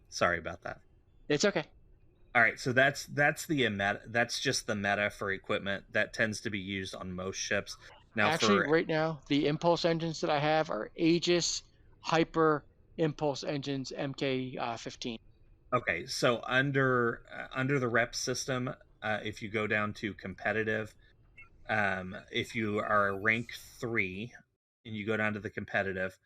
Sorry about that. It's okay. All right, so that's the meta. That's just the meta for equipment that tends to be used on most ships. Now, Actually, right now, the impulse engines that I have are Aegis Hyper Impulse Engines MK15. Okay, so under the rep system, if you go down to competitive, if you are a rank 3 and you go down to the competitive,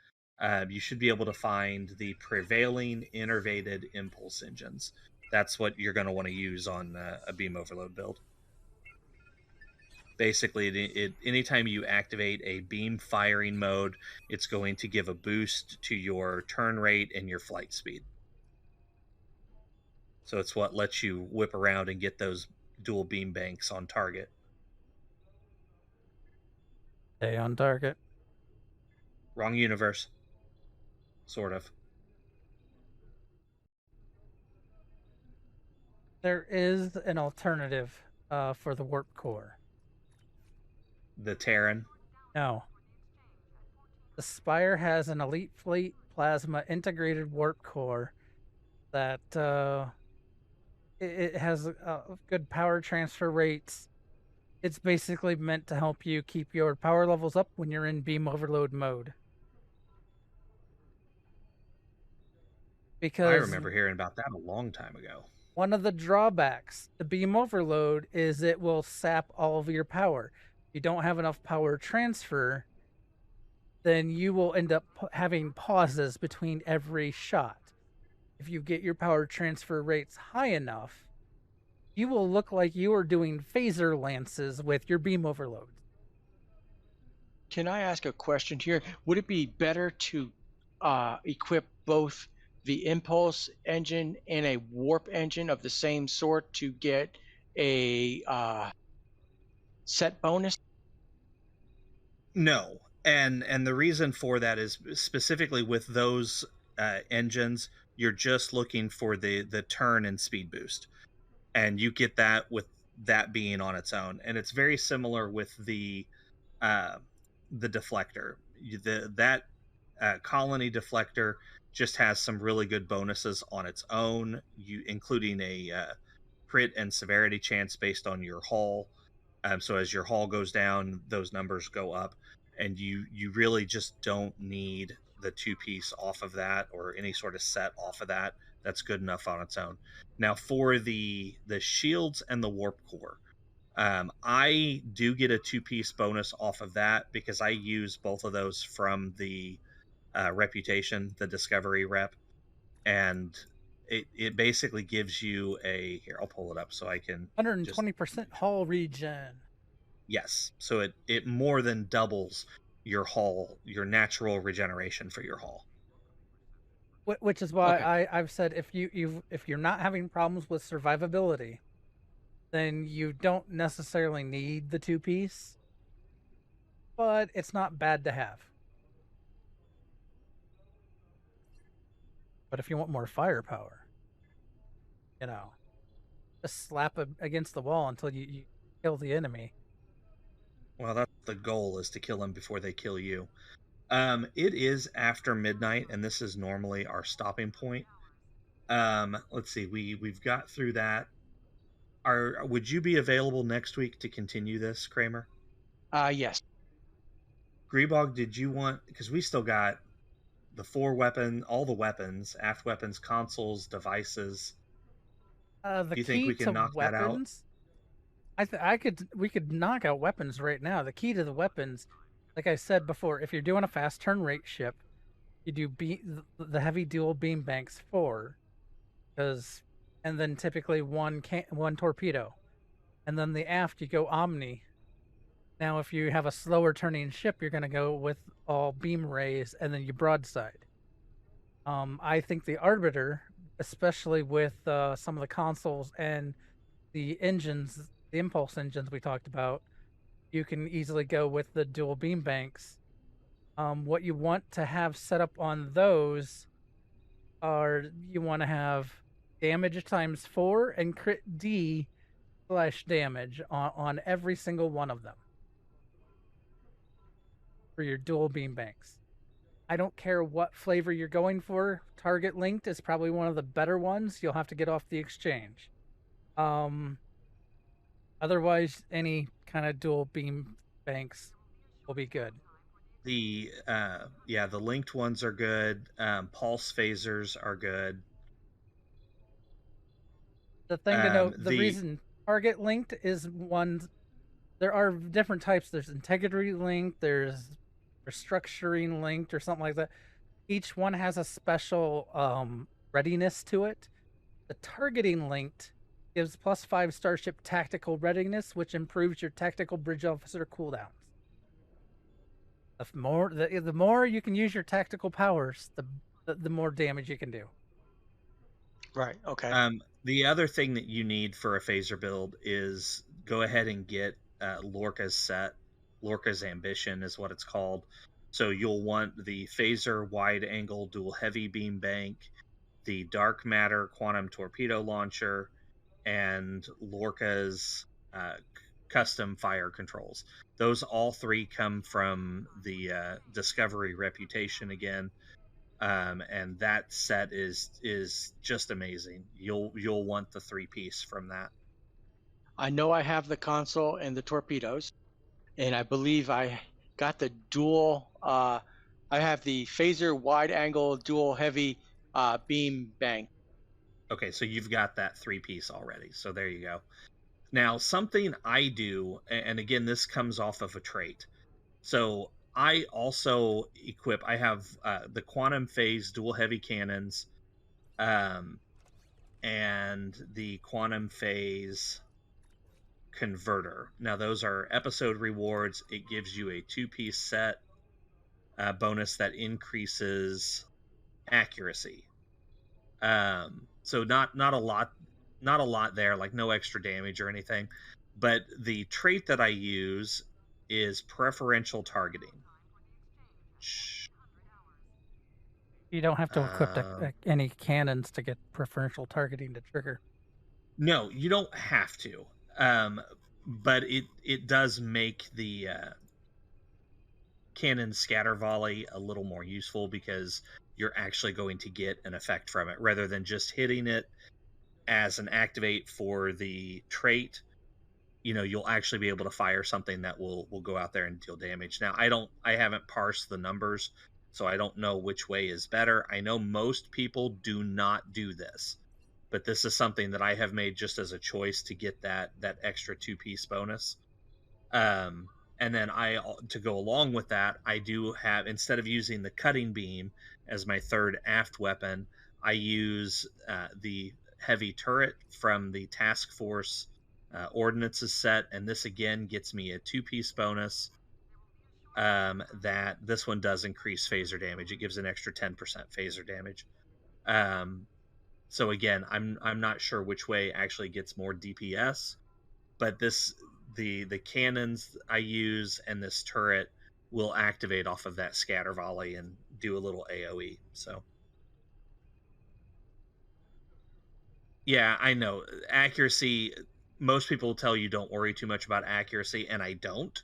you should be able to find the prevailing innervated impulse engines. That's what you're going to want to use on a beam overload build. Basically, anytime you activate a beam firing mode, it's going to give a boost to your turn rate and your flight speed. So it's what lets you whip around and get those dual beam banks on target. Stay on target. Wrong universe. Sort of. There is an alternative for the warp core. The Terran. No. The Spire has an Elite Fleet Plasma integrated warp core that it has good power transfer rates. It's basically meant to help you keep your power levels up when you're in beam overload mode. Because I remember hearing about that a long time ago. One of the drawbacks to beam overload is it will sap all of your power. If you don't have enough power transfer, then you will end up having pauses between every shot. If you get your power transfer rates high enough, you will look like you are doing phaser lances with your beam overload. Can I ask a question here? Would it be better to equip both the impulse engine and a warp engine of the same sort to get a set bonus? No, and the reason for that is specifically with those engines, you're just looking for the turn and speed boost, and you get that with that being on its own. And it's very similar with the deflector. That colony deflector just has some really good bonuses on its own, including a crit and severity chance based on your hull. So as your hull goes down, those numbers go up, and you really just don't need the 2-piece off of that or any sort of set off of that. That's good enough on its own. Now for the shields and the warp core, I do get a 2-piece bonus off of that because I use both of those from the reputation, the discovery rep, and it basically gives you a, here, I'll pull it up so I can 120% hull regen. Yes, so it more than doubles your hull, your natural regeneration for your hull. Which is why Okay. I've said if you're not having problems with survivability, then you don't necessarily need the 2-piece, but it's not bad to have. But if you want more firepower, just slap it against the wall until you kill the enemy. Well, that's the goal, is to kill them before they kill you. It is after midnight, and this is normally our stopping point. Let's see, we've got through that. Would you be available next week to continue this, Kraemer? Yes. Grebog, did you want, because we still got the all the weapons, aft weapons, consoles, devices. The Do you think key we to can knock that out? weapons, we could knock out weapons right now. The key to the weapons, like I said before, if you're doing a fast turn rate ship, you do the heavy dual beam banks 4, and then typically one torpedo, and then the aft you go omni. Now, if you have a slower turning ship, you're going to go with all beam rays and then you broadside. I think the arbiter, especially with some of the consoles and the engines, the impulse engines we talked about, you can easily go with the dual beam banks. What you want to have set up on those are, you want to have damage times 4 and crit D / damage on every single one of them for your dual beam banks. I don't care what flavor you're going for. Target linked is probably one of the better ones. You'll have to get off the exchange. Otherwise, any kind of dual beam banks will be good. The linked ones are good. Pulse phasers are good. The thing to note, the reason target linked is one. There are different types. There's integrity linked. There's restructuring linked, or something like that. Each one has a special readiness to it. The targeting linked gives +5 Starship tactical readiness, which improves your tactical bridge officer cooldowns. The more you can use your tactical powers, the more damage you can do. Right. Okay. The other thing that you need for a phaser build is go ahead and get Lorca's set. Lorca's Ambition is what it's called. So you'll want the phaser wide angle dual heavy beam bank, the dark matter quantum torpedo launcher, and Lorca's custom fire controls. Those all 3 come from the Discovery Reputation again. And that set is just amazing. You'll want the 3-piece from that. I know I have the console and the torpedoes, and I believe I got the dual. I have the phaser wide angle dual heavy beam bank. Okay, so you've got that 3-piece already. So there you go. Now, something I do, and again, this comes off of a trait. So I also I have the quantum phase dual heavy cannons, and the quantum phase converter. Now, those are episode rewards. It gives you a 2-piece set bonus that increases accuracy. So not a lot there, like no extra damage or anything. But the trait that I use is Preferential Targeting. You don't have to equip any cannons to get preferential targeting to trigger. No, you don't have to. But it does make the cannon scatter volley a little more useful, because you're actually going to get an effect from it rather than just hitting it as an activate for the trait. You'll actually be able to fire something that will go out there and deal damage. Now, I haven't parsed the numbers, so I don't know which way is better. I know most people do not do this, but this is something that I have made just as a choice to get that extra 2-piece bonus. And then to go along with that, I do have, instead of using the cutting beam as my 3rd aft weapon, I use the heavy turret from the Task Force Ordnances set, and this again gets me a 2-piece bonus. That this one does increase phaser damage. It gives an extra 10% phaser damage. So again, I'm not sure which way actually gets more DPS, but the cannons I use and this turret will activate off of that scatter volley and do a little AoE. So Yeah, I know. Accuracy, most people tell you don't worry too much about accuracy, and I don't.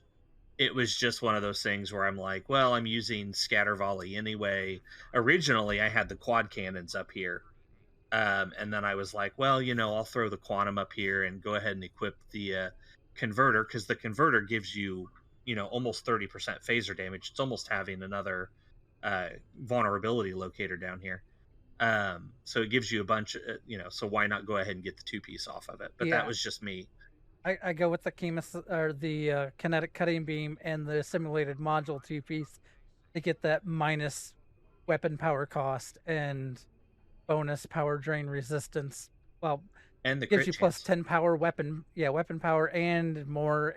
It was just one of those things where I'm like, well, I'm using scatter volley anyway. Originally, I had the quad cannons up here. And then I was like, well, I'll throw the quantum up here and go ahead and equip the converter, because the converter gives you, almost 30% phaser damage. It's almost having another vulnerability locator down here. So it gives you a bunch, so why not go ahead and get the two-piece off of it? But that Yeah. was just me. I go with the kinetic cutting beam and the simulated module 2-piece to get that minus weapon power cost and bonus power drain resistance. Well, And the gives crit you plus chance. 10 power weapon power and more.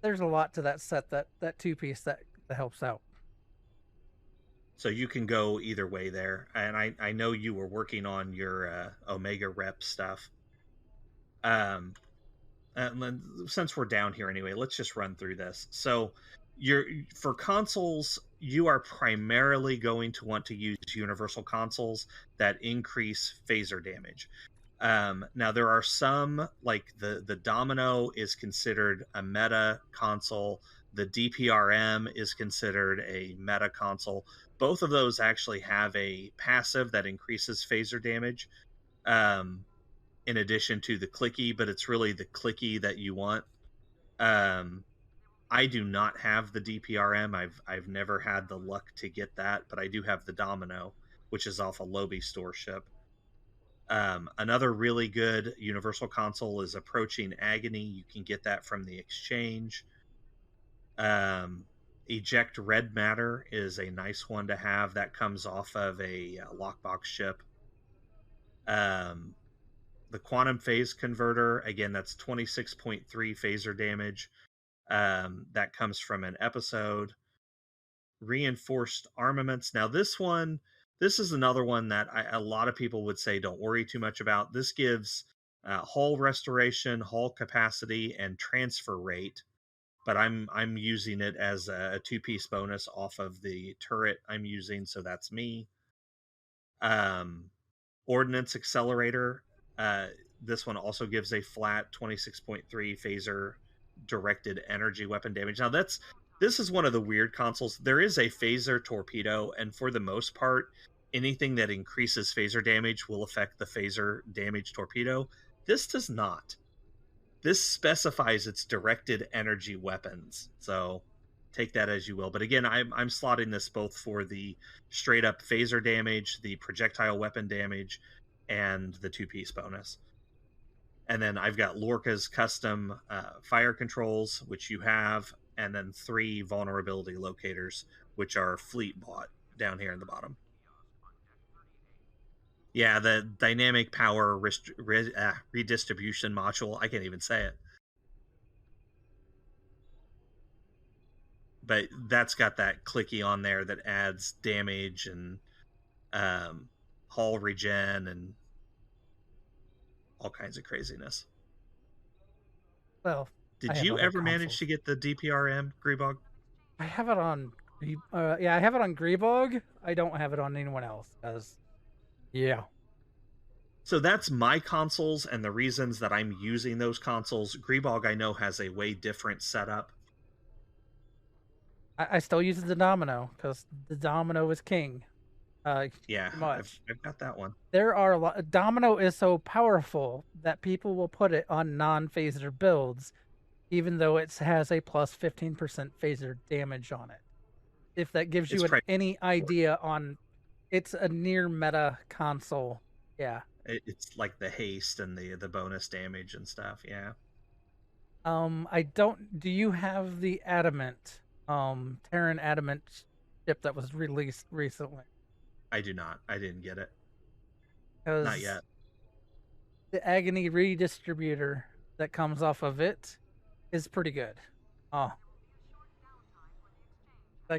There's a lot to that set, that 2-piece that helps out. So you can go either way there. And I know you were working on your Omega rep stuff. And since we're down here anyway, let's just run through this. So for consoles, you are primarily going to want to use universal consoles that increase phaser damage. Now there are some, like the Domino is considered a meta console. The DPRM is considered a meta console. Both of those actually have a passive that increases phaser damage. In addition to the clicky, but it's really the clicky that you want. I do not have the DPRM. I've never had the luck to get that, but I do have the Domino, which is off a Lobby store ship. Another really good universal console is Approaching Agony. You can get that from the exchange. Eject Red Matter is a nice one to have. That comes off of a lockbox ship. The Quantum Phase Converter, again, that's 26.3 phaser damage. That comes from an episode. Reinforced Armaments. Now, this is another one that a lot of people would say don't worry too much about. This gives hull restoration, hull capacity, and transfer rate. But I'm using it as a two-piece bonus off of the turret I'm using, so that's me. Ordnance Accelerator. This one also gives a flat 26.3 phaser directed energy weapon damage. Now this is one of the weird consoles. There is a phaser torpedo, and for the most part, anything that increases phaser damage will affect the phaser damage torpedo. This does not. This specifies its directed energy weapons. So take that as you will. But again, I'm slotting this both for the straight up phaser damage, the projectile weapon damage, and the two-piece bonus. And then I've got Lorca's custom fire controls, which you have, and then 3 vulnerability locators, which are fleet bought down here in the bottom. Yeah, the dynamic power redistribution module. I can't even say it. But that's got that clicky on there that adds damage and hull regen and all kinds of craziness. Well, did you ever manage to get the DPRM, Grebog? I have it on. I have it on Grebog. I don't have it on anyone else. So that's my consoles and the reasons that I'm using those consoles. Grebog, I know, has a way different setup. I still use the Domino because the Domino is king. Yeah, I've got that one. There are a lot. Domino is so powerful that people will put it on non-phaser builds, even though it has a plus 15% phaser damage on it. If that gives you any idea on, it's a near meta console. Yeah. It's like the haste and the bonus damage and stuff. Yeah. I don't. Do you have the Adamant, Terran Adamant ship that was released recently? I do not. I didn't get it. Not yet. The Agony redistributor that comes off of it is pretty good. I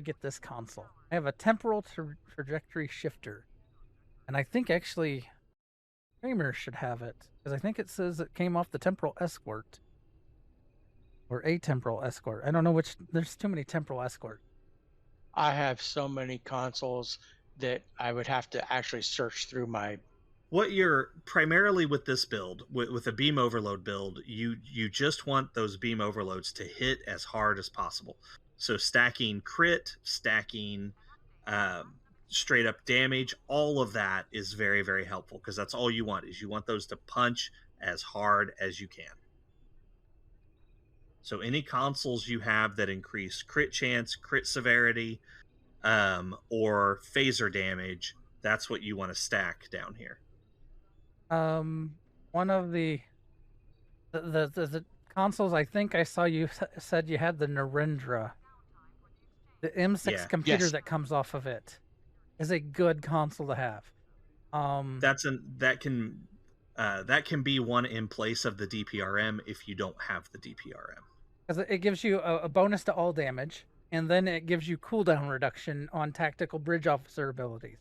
get this console. I have a temporal trajectory shifter, and I think actually Kraemer should have it because I think it says it came off the temporal escort or a temporal escort. I don't know which. There's too many temporal escort. I have so many consoles that I would have to actually search through my What you're primarily with this build, with a beam overload build, you just want those beam overloads to hit as hard as possible. So stacking crit, stacking straight up damage, all of that is very, very helpful, because that's all you want, is you want those to punch as hard as you can. So any consoles you have that increase crit chance, crit severity, or phaser damage, that's what you want to stack down here. One of the consoles, I think I saw you said you had the Narendra. The M6 computer Yes. that comes off of it is a good console to have. That can be one in place of the DPRM if you don't have the DPRM. Because it gives you a bonus to all damage, and then it gives you cooldown reduction on tactical bridge officer abilities.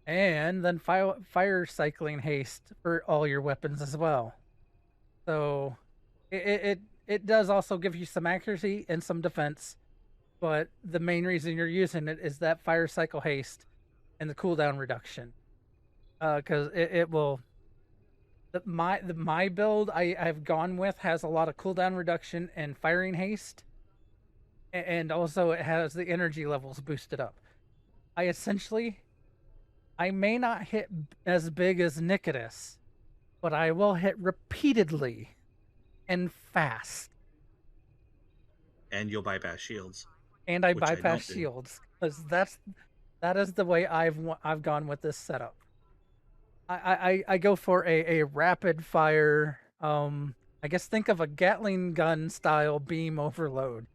And then fire cycling haste for all your weapons as well. So it does also give you some accuracy and some defense, but the main reason you're using it is that fire cycle haste and the cooldown reduction. Because it will. My build I've gone with has a lot of cooldown reduction and firing haste, and also it has the energy levels boosted up. I may not hit as big as Nikodas, but I will hit repeatedly and fast. And you'll bypass shields. And I bypass shields, because that is the way I've gone with this setup. I go for a rapid fire, I guess think of a Gatling gun style beam overload.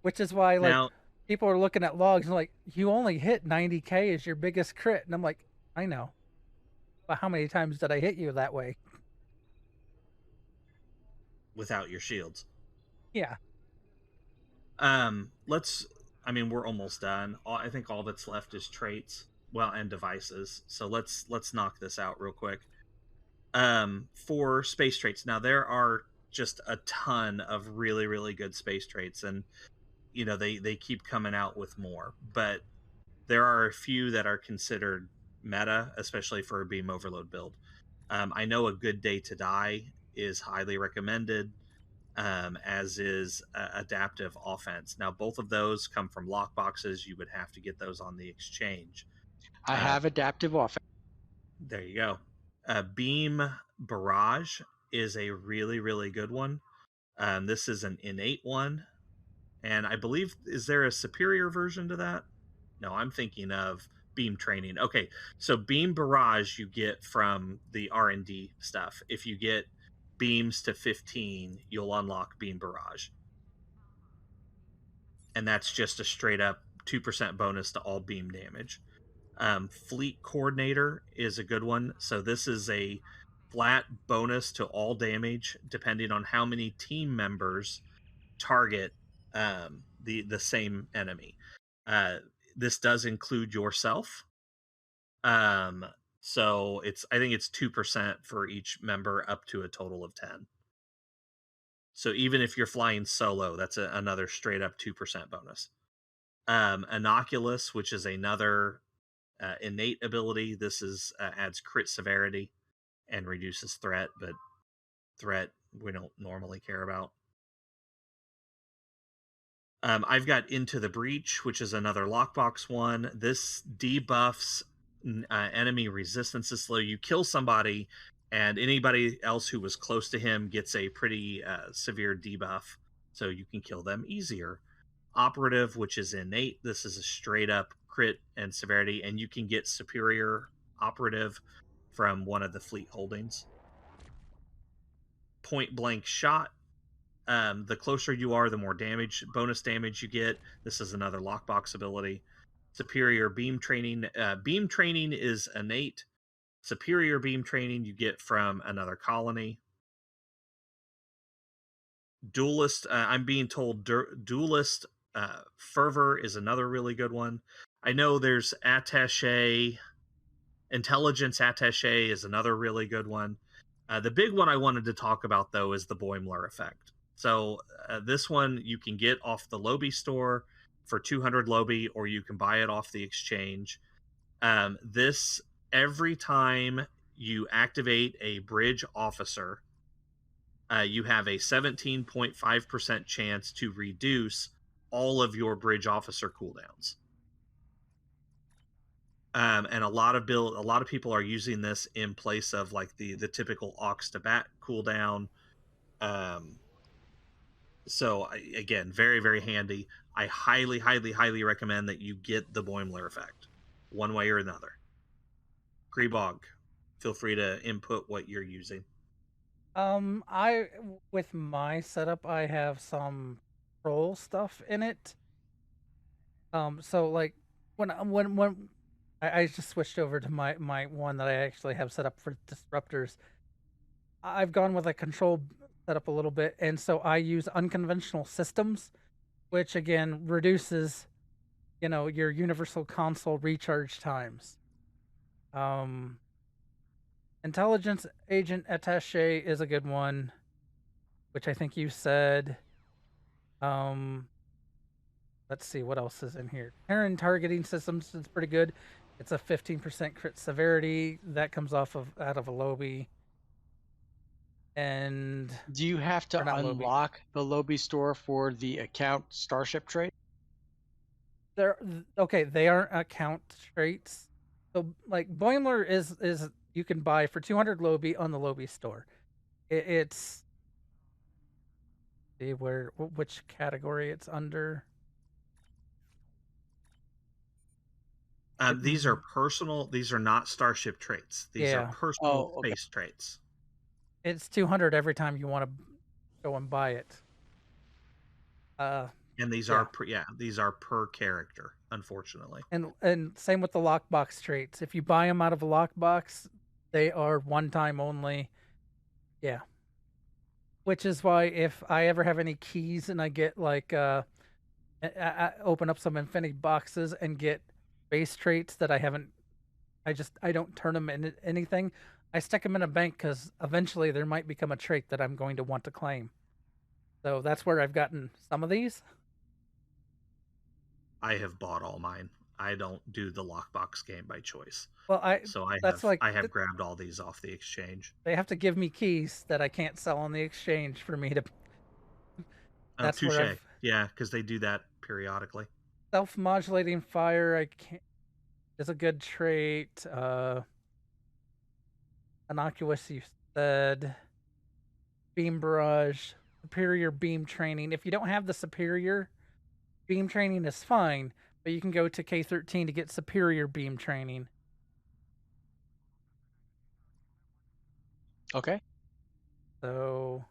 Which is why people are looking at logs and like, you only hit 90k as your biggest crit, and I'm like, I know. But how many times did I hit you that way? Without your shields. Yeah. We're almost done. I think all that's left is traits, and devices. So let's knock this out real quick. For space traits, now there are just a ton of really, really good space traits, and they keep coming out with more, but there are a few that are considered meta, especially for a beam overload build. I know a Good Day to Die is highly recommended, as is adaptive offense. Now, both of those come from lockboxes. You would have to get those on the exchange. I have adaptive offense. There you go. Beam Barrage is a really, really good one. This is an innate one. And I believe, is there a superior version to that? No, I'm thinking of Beam Training. Okay, so Beam Barrage you get from the R&D stuff. If you get beams to 15, you'll unlock Beam Barrage. And that's just a straight up 2% bonus to all beam damage. Fleet Coordinator is a good one. So this is a flat bonus to all damage, depending on how many team members target the same enemy. This does include yourself. So I think it's 2% for each member, up to a total of 10. So even if you're flying solo, that's another straight up 2% bonus. Innocuous, which is another innate ability. This is adds crit severity and reduces threat, but threat we don't normally care about. I've got Into the Breach, which is another lockbox one. This debuffs enemy resistance is slow. You kill somebody, and anybody else who was close to him gets a pretty severe debuff, so you can kill them easier. Operative, which is innate. This is a straight up crit and severity, and you can get superior operative from one of the fleet holdings. Point Blank Shot. The closer you are, the more bonus damage you get. This is another lockbox ability. Superior Beam Training. Beam Training is innate. Superior Beam Training you get from another colony. Duelist. I'm being told Duelist Fervor is another really good one. I know there's Attaché. Intelligence Attaché is another really good one. The big one I wanted to talk about, though, is the Boimler effect. So this one you can get off the Lobby store for 200 Lobby, or you can buy it off the exchange. This every time you activate a bridge officer, you have a 17.5% chance to reduce all of your bridge officer cooldowns. And a lot of people are using this in place of like the typical aux to bat cooldown. So again, very, very handy. I highly, highly, highly recommend that you get the Boimler effect, one way or another. Grebog, feel free to input what you're using. With my setup, I have some troll stuff in it. So like when I just switched over to my one that I actually have set up for disruptors. I've gone with a control setup a little bit, and so I use unconventional systems, which again reduces, your universal console recharge times. Intelligence agent attaché is a good one, which I think you said. Let's see what else is in here. Terran targeting systems is pretty good. It's a 15% crit severity that comes out of a lobby. And do you have to unlock the lobby store for the account Starship Trait? They aren't account traits. So like Boimler is you can buy for 200 lobby on the lobby store. It's see which category it's under. These are personal. These are not Starship traits. These are personal space traits. It's 200 every time you want to go and buy it. And these are these are per character, unfortunately. And same with the lockbox traits. If you buy them out of a lockbox, they are one time only. Yeah. Which is why if I ever have any keys and I get like I open up some infinity boxes and get base traits that I don't turn them into anything. I stick them in a bank because eventually there might become a trait that I'm going to want to claim. So that's where I've gotten some of these. I have bought all mine. I don't do the lockbox game by choice. Well, I have grabbed all these off the exchange. They have to give me keys that I can't sell on the exchange for me to. That's touche. Yeah, because they do that periodically. Self-modulating fire, is a good trait. Innocuous, you said. Beam barrage, superior beam training. If you don't have the superior, beam training is fine, but you can go to K13 to get superior beam training. Okay. So,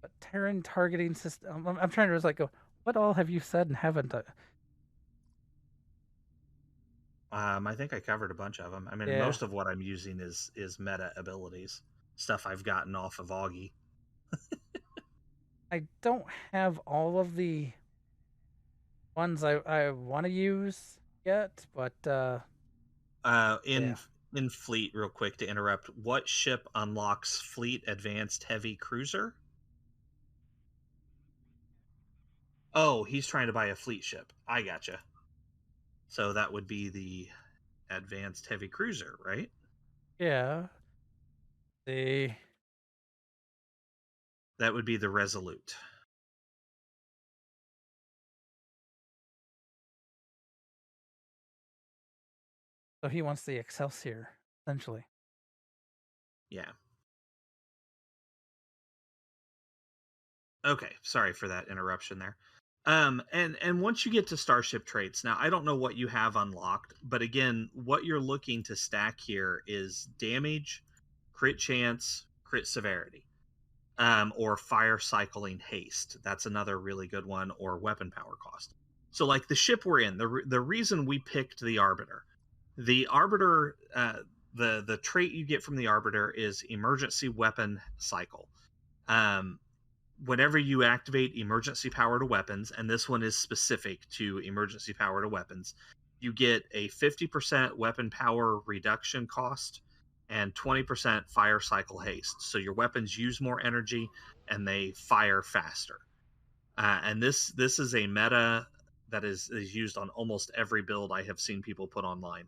but Terran targeting system. I'm trying to go. What all have you said and haven't? I think I covered a bunch of them. I mean, most of what I'm using is meta abilities, stuff I've gotten off of Augie. I don't have all of the ones I want to use yet, but in fleet, real quick to interrupt, what ship unlocks fleet advanced heavy cruiser? Oh, he's trying to buy a fleet ship. I gotcha. So that would be the advanced heavy cruiser, right? Yeah. That would be the Resolute. So he wants the Excelsior, essentially. Yeah. Okay, sorry for that interruption there. And once you get to Starship Traits, now I don't know what you have unlocked, but again, what you're looking to stack here is damage, crit chance, crit severity, or fire cycling haste. That's another really good one, or weapon power cost. So like the ship we're in, the reason we picked the Arbiter, the trait you get from the Arbiter is emergency weapon cycle. Whenever you activate emergency power to weapons, and this one is specific to emergency power to weapons, you get a 50% weapon power reduction cost and 20% fire cycle haste. So your weapons use more energy and they fire faster. And this is a meta that is used on almost every build I have seen people put online.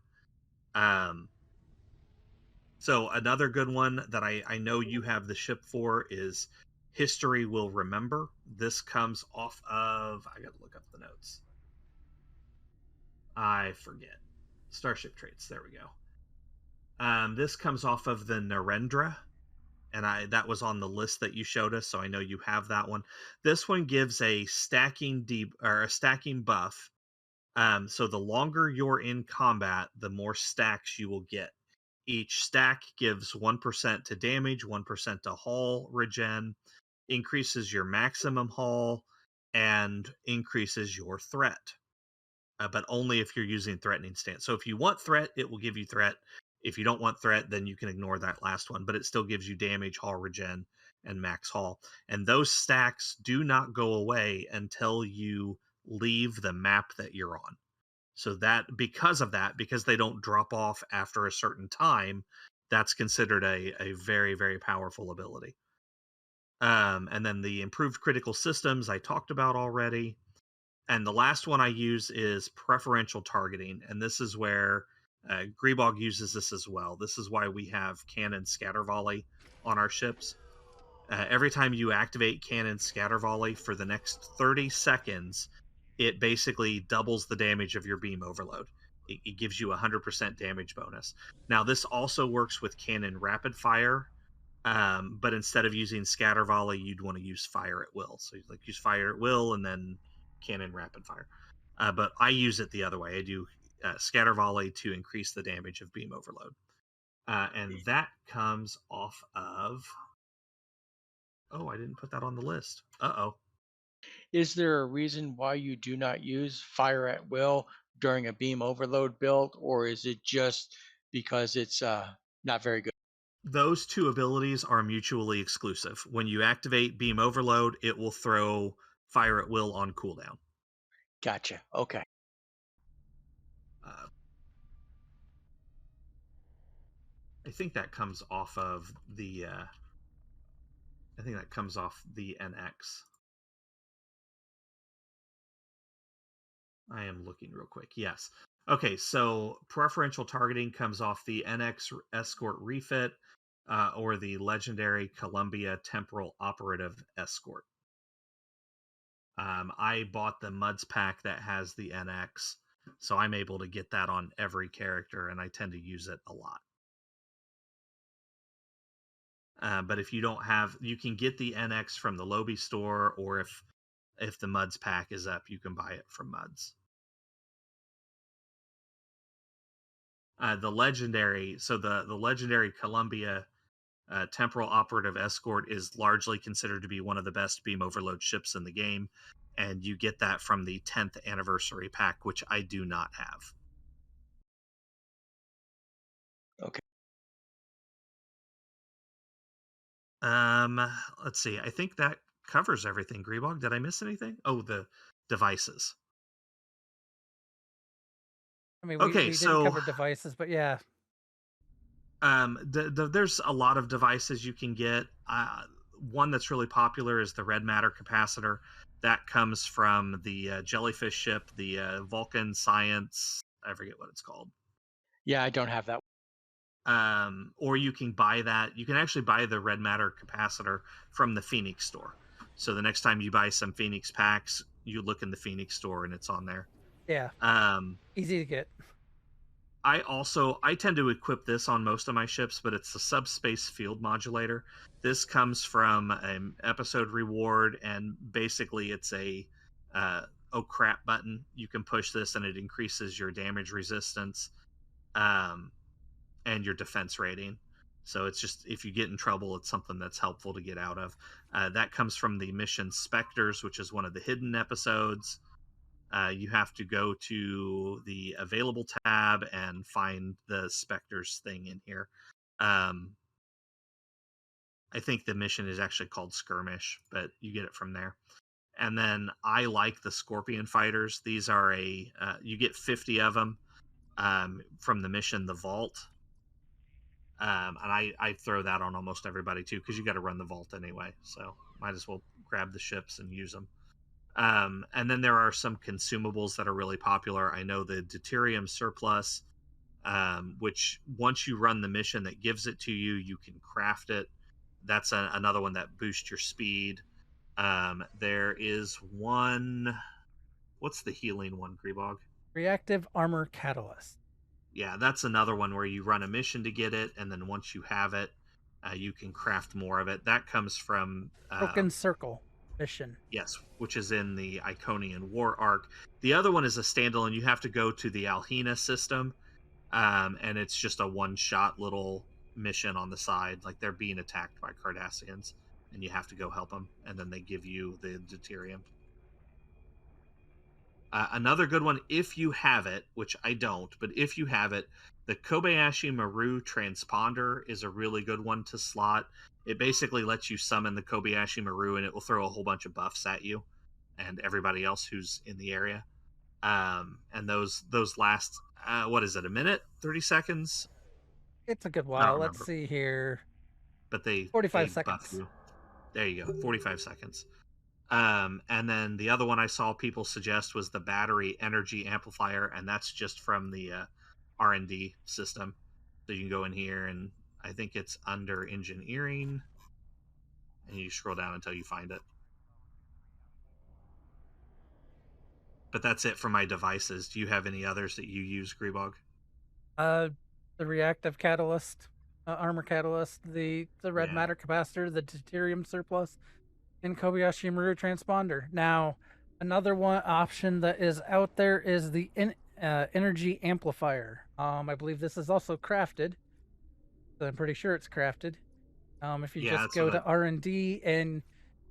So another good one that I know you have the ship for is History Will Remember. This comes off of, I gotta look up the notes. I forget. Starship Traits, there we go. This comes off of the Narendra, and that was on the list that you showed us, so I know you have that one. This one gives a stacking buff. So the longer you're in combat, the more stacks you will get. Each stack gives 1% to damage, 1% to hull regen, increases your maximum hull, and increases your threat. But only if you're using threatening stance. So if you want threat, it will give you threat. If you don't want threat, then you can ignore that last one. But it still gives you damage, hull regen, and max hull. And those stacks do not go away until you leave the map that you're on. So that because they don't drop off after a certain time, that's considered a very, very powerful ability. And then the improved critical systems I talked about already. And the last one I use is preferential targeting. And this is where Grebog uses this as well. This is why we have cannon scatter volley on our ships. Every time you activate cannon scatter volley for the next 30 seconds, it basically doubles the damage of your beam overload. It gives you 100% damage bonus. Now, this also works with cannon rapid fire, but instead of using scatter volley, you'd want to use fire at will. So you'd use fire at will and then cannon rapid fire. But I use it the other way. I do scatter volley to increase the damage of beam overload. And that comes off of... Oh, I didn't put that on the list. Uh-oh. Is there a reason why you do not use fire at will during a beam overload build, or is it just because it's not very good? Those two abilities are mutually exclusive. When you activate beam overload, it will throw fire at will on cooldown. Gotcha. Okay. I think that comes off of the NX. I am looking real quick. Yes. Okay, so preferential targeting comes off the NX Escort refit or the legendary Columbia Temporal Operative Escort. I bought the Muds pack that has the NX, so I'm able to get that on every character, and I tend to use it a lot. But if you don't have, you can get the NX from the Lobby store, or if the Muds pack is up, you can buy it from Muds. The legendary Columbia Temporal Operative Escort is largely considered to be one of the best beam overload ships in the game, and you get that from the 10th anniversary pack, which I do not have. Okay. Let's see. I think that covers everything. Grebog, did I miss anything? Oh, the devices. I mean, Okay, we so didn't cover devices, but yeah. There's a lot of devices you can get. One that's really popular is the red matter capacitor. That comes from the jellyfish ship, the Vulcan Science. I forget what it's called. Yeah, I don't have that. Or you can buy that. You can actually buy the red matter capacitor from the Phoenix store. So the next time you buy some Phoenix packs, you look in the Phoenix store and it's on there. Yeah. Easy to get. I tend to equip this on most of my ships, but it's a subspace field modulator. This comes from an episode reward, and basically it's a oh crap button. You can push this and it increases your damage resistance and your defense rating. So it's just, if you get in trouble, it's something that's helpful to get out of. That comes from the mission Spectres, which is one of the hidden episodes. You have to go to the available tab and find the Spectres thing in here. I think the mission is actually called Skirmish, but you get it from there. And then I like the Scorpion Fighters. These are you get 50 of them from the mission The Vault. And I throw that on almost everybody too, because you got to run the vault anyway. So might as well grab the ships and use them. And then there are some consumables that are really popular. I know the deuterium surplus which once you run the mission that gives it to you, you can craft it. That's another one that boosts your speed. There is one. What's the healing one, Grebog? Reactive Armor Catalyst. Yeah, that's another one where you run a mission to get it, and then once you have it, you can craft more of it. That comes from Broken Circle mission. Yes, which is in the Iconian War arc. The other one is a standalone. You have to go to the Alhena system, and it's just a one-shot little mission on the side. Like they're being attacked by Cardassians, and you have to go help them, and then they give you the deuterium. Another good one, if you have it, which I don't, but if you have it, the Kobayashi Maru Transponder is a really good one to slot. It basically lets you summon the Kobayashi Maru, and it will throw a whole bunch of buffs at you and everybody else who's in the area. And those last, what is it, a minute? 30 seconds? It's a good while. Let's see here. But they 45 they seconds. Buff you. There you go, 45 seconds. And then the other one I saw people suggest was the battery energy amplifier, and that's just from the R&D system. So you can go in here, and I think it's under engineering, and you scroll down until you find it. But that's it for my devices. Do you have any others that you use, Grebog? The reactive catalyst, armor catalyst, the red matter capacitor, the deuterium surplus, and Kobayashi Maru transponder. Now, another one option that is out there is the energy amplifier. I believe this is also crafted. So I'm pretty sure it's crafted. If you just go to R&D, and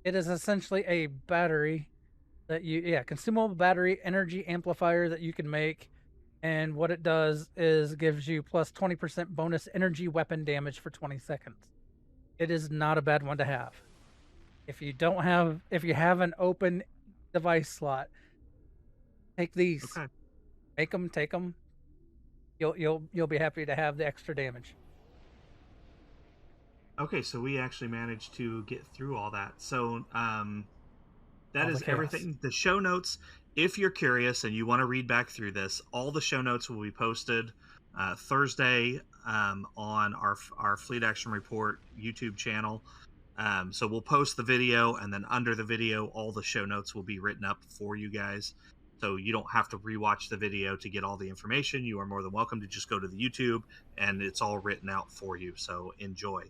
it is essentially a battery that consumable battery energy amplifier that you can make. And what it does is gives you plus 20% bonus energy weapon damage for 20 seconds. It is not a bad one to have. If you have an open device slot, take these. Okay. Take them. You'll be happy to have the extra damage. Okay, so we actually managed to get through all that. So that is everything. The show notes, if you're curious and you want to read back through this, all the show notes will be posted Thursday on our Fleet Action Report YouTube channel. So we'll post the video, and then under the video, all the show notes will be written up for you guys. So you don't have to rewatch the video to get all the information. You are more than welcome to just go to the YouTube, and it's all written out for you. So enjoy.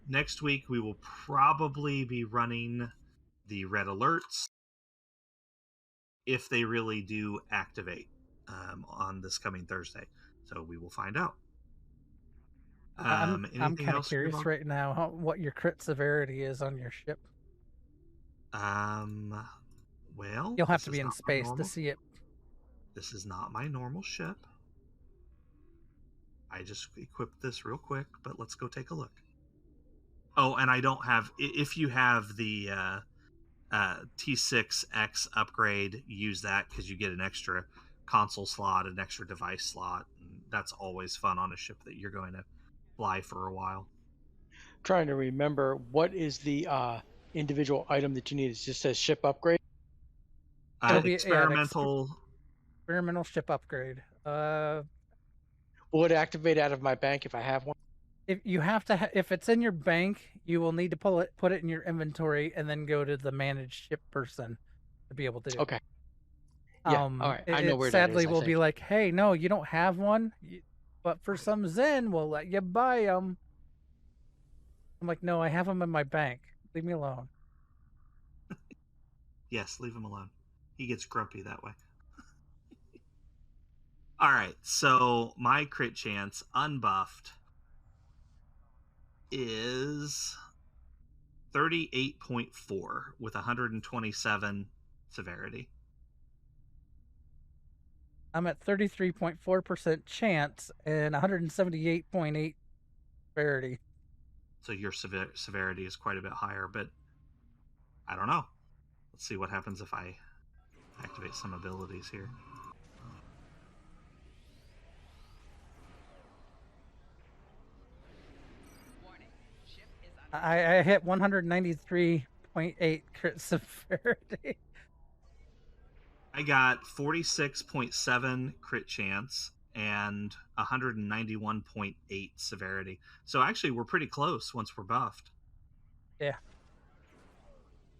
Next week, we will probably be running the red alerts if they really do activate on this coming Thursday. So we will find out. I'm kind of curious right now what your crit severity is on your ship. Well, you'll have to be in space to see it. This is not my normal ship. I just equipped this real quick, but let's go take a look. Oh, and I don't have. If you have the T6X upgrade, use that because you get an extra console slot, an extra device slot. And that's always fun on a ship that you're going to fly for a while. Trying to remember, what is the individual item that you need? It just says ship upgrade. Experimental ship upgrade. Will it activate out of my bank if I have one? If you have to, if it's in your bank, you will need to put it in your inventory, and then go to the managed ship person to be able to do it. Okay. Yeah. All right. I know where sadly that is, will be like, hey, no, you don't have one, but for some Zen, we'll let you buy them. I'm like, no, I have them in my bank. Leave me alone. Yes, leave him alone. He gets grumpy that way. All right, so my crit chance unbuffed is 38.4 with 127 severity. I'm at 33.4% chance and 178.8 severity. So your severity is quite a bit higher, but I don't know. Let's see what happens if I activate some abilities here. I hit 193.8 crit severity. I got 46.7 crit chance and 191.8 severity. So actually, we're pretty close once we're buffed. Yeah.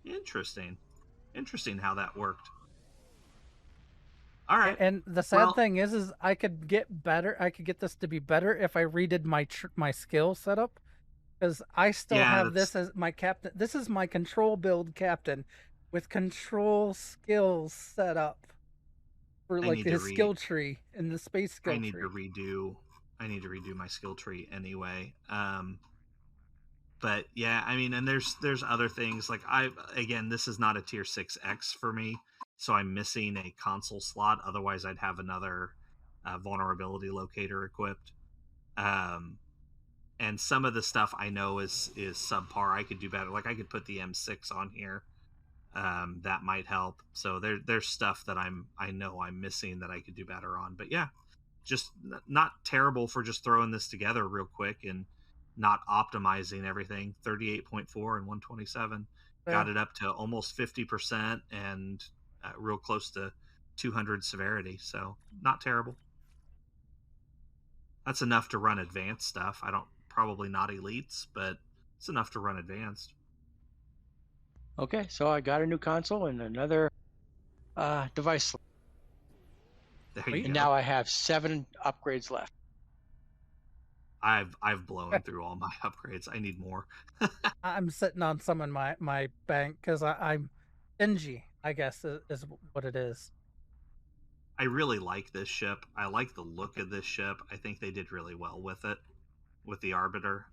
Interesting how that worked. All right. And the sad thing is I could get better. I could get this to be better if I redid my skill setup, because I still have this as my captain. This is my control build captain with control skills set up for like his skill tree and the space skill tree. I need to redo my skill tree anyway. But yeah, I mean, and there's other things like this is not a tier 6X for me, so I'm missing a console slot. Otherwise, I'd have another vulnerability locator equipped. And some of the stuff I know is subpar. I could do better. Like I could put the M6 on here. That might help. So there's stuff that I know I'm missing that I could do better on. But yeah, just not terrible for just throwing this together real quick and not optimizing everything. 38.4 and 127 got it up to almost 50% and real close to 200 severity. So not terrible. That's enough to run advanced stuff. Probably not elites, but it's enough to run advanced. Okay, so I got a new console and another device. There you go. And now I have 7 upgrades left. I've blown through all my upgrades. I need more. I'm sitting on some in my bank because I'm stingy, I guess is what it is. I really like this ship. I like the look of this ship. I think they did really well with it, with the Arbiter.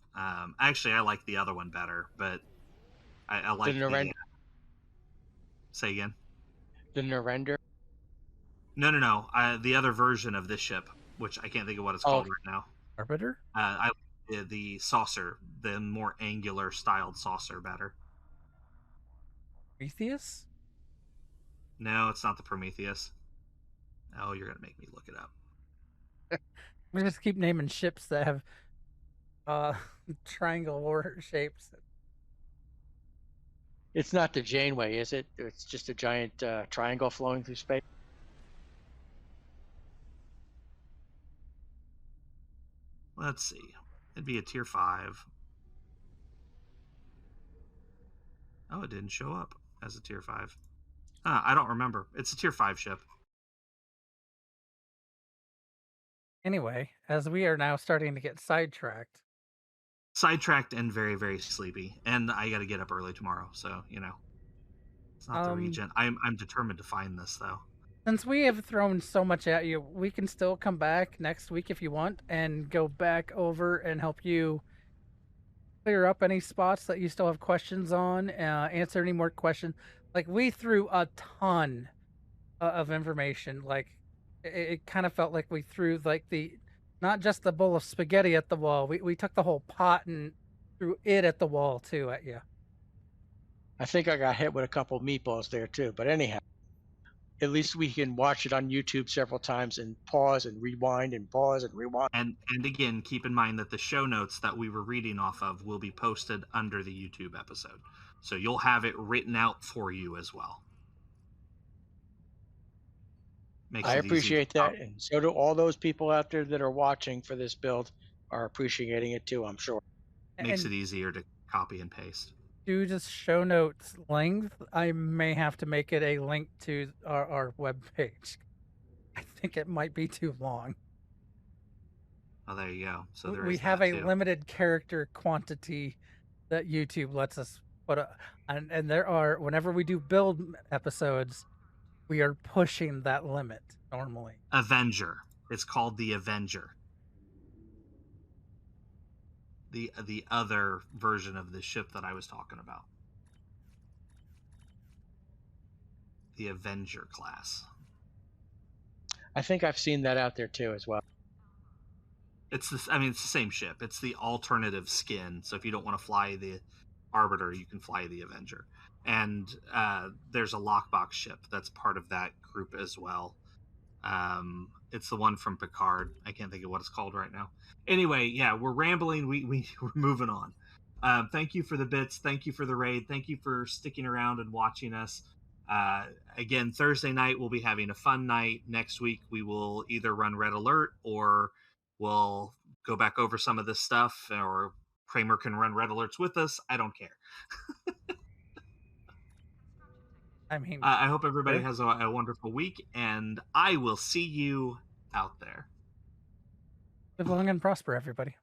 Actually, I like the other one better, but I like the... Say again? The Narendra? No. The other version of this ship, which I can't think of what it's called right now. Arbiter? I like the saucer, the more angular styled saucer better. Prometheus? No, it's not the Prometheus. Oh, you're gonna make me look it up. We just keep naming ships that have triangle war shapes. It's not the Janeway, is it? It's just a giant triangle flowing through space. Let's see. It'd be a tier 5. Oh, it didn't show up as a tier 5. I don't remember. It's a tier 5 ship. Anyway, as we are now starting to get sidetracked And very, very sleepy. And I got to get up early tomorrow, so, it's not the region. I'm determined to find this, though. Since we have thrown so much at you, we can still come back next week if you want and go back over and help you clear up any spots that you still have questions on, answer any more questions. Like, we threw a ton of information. Like, it kind of felt like we threw, like, not just the bowl of spaghetti at the wall. We took the whole pot and threw it at the wall, too, at you. I think I got hit with a couple meatballs there, too. But anyhow, at least we can watch it on YouTube several times and pause and rewind and pause and rewind. And again, keep in mind that the show notes that we were reading off of will be posted under the YouTube episode. So you'll have it written out for you as well. I appreciate that, and so do all those people out there that are watching for this build are appreciating it too, I'm sure. Makes it easier to copy and paste. Due to show notes length, I may have to make it a link to our webpage. I think it might be too long. Oh, there you go. So we have a limited character quantity that YouTube lets us put and there are, whenever we do build episodes, we are pushing that limit normally. Avenger. It's called the Avenger. The other version of the ship that I was talking about. The Avenger class. I think I've seen that out there too as well. It's the same ship. It's the alternative skin. So if you don't want to fly the Arbiter, you can fly the Avenger. And there's a lockbox ship that's part of that group as well. It's the one from Picard. I can't think of what it's called right now. Anyway, yeah, we're rambling. We're moving on. Thank you for the bits. Thank you for the raid. Thank you for sticking around and watching us. Again, Thursday night we'll be having a fun night. Next week we will either run Red Alert or we'll go back over some of this stuff, or Kraemer can run Red Alerts with us. I don't care. I mean, I hope everybody sure. has a wonderful week, and I will see you out there. Live long and prosper, everybody.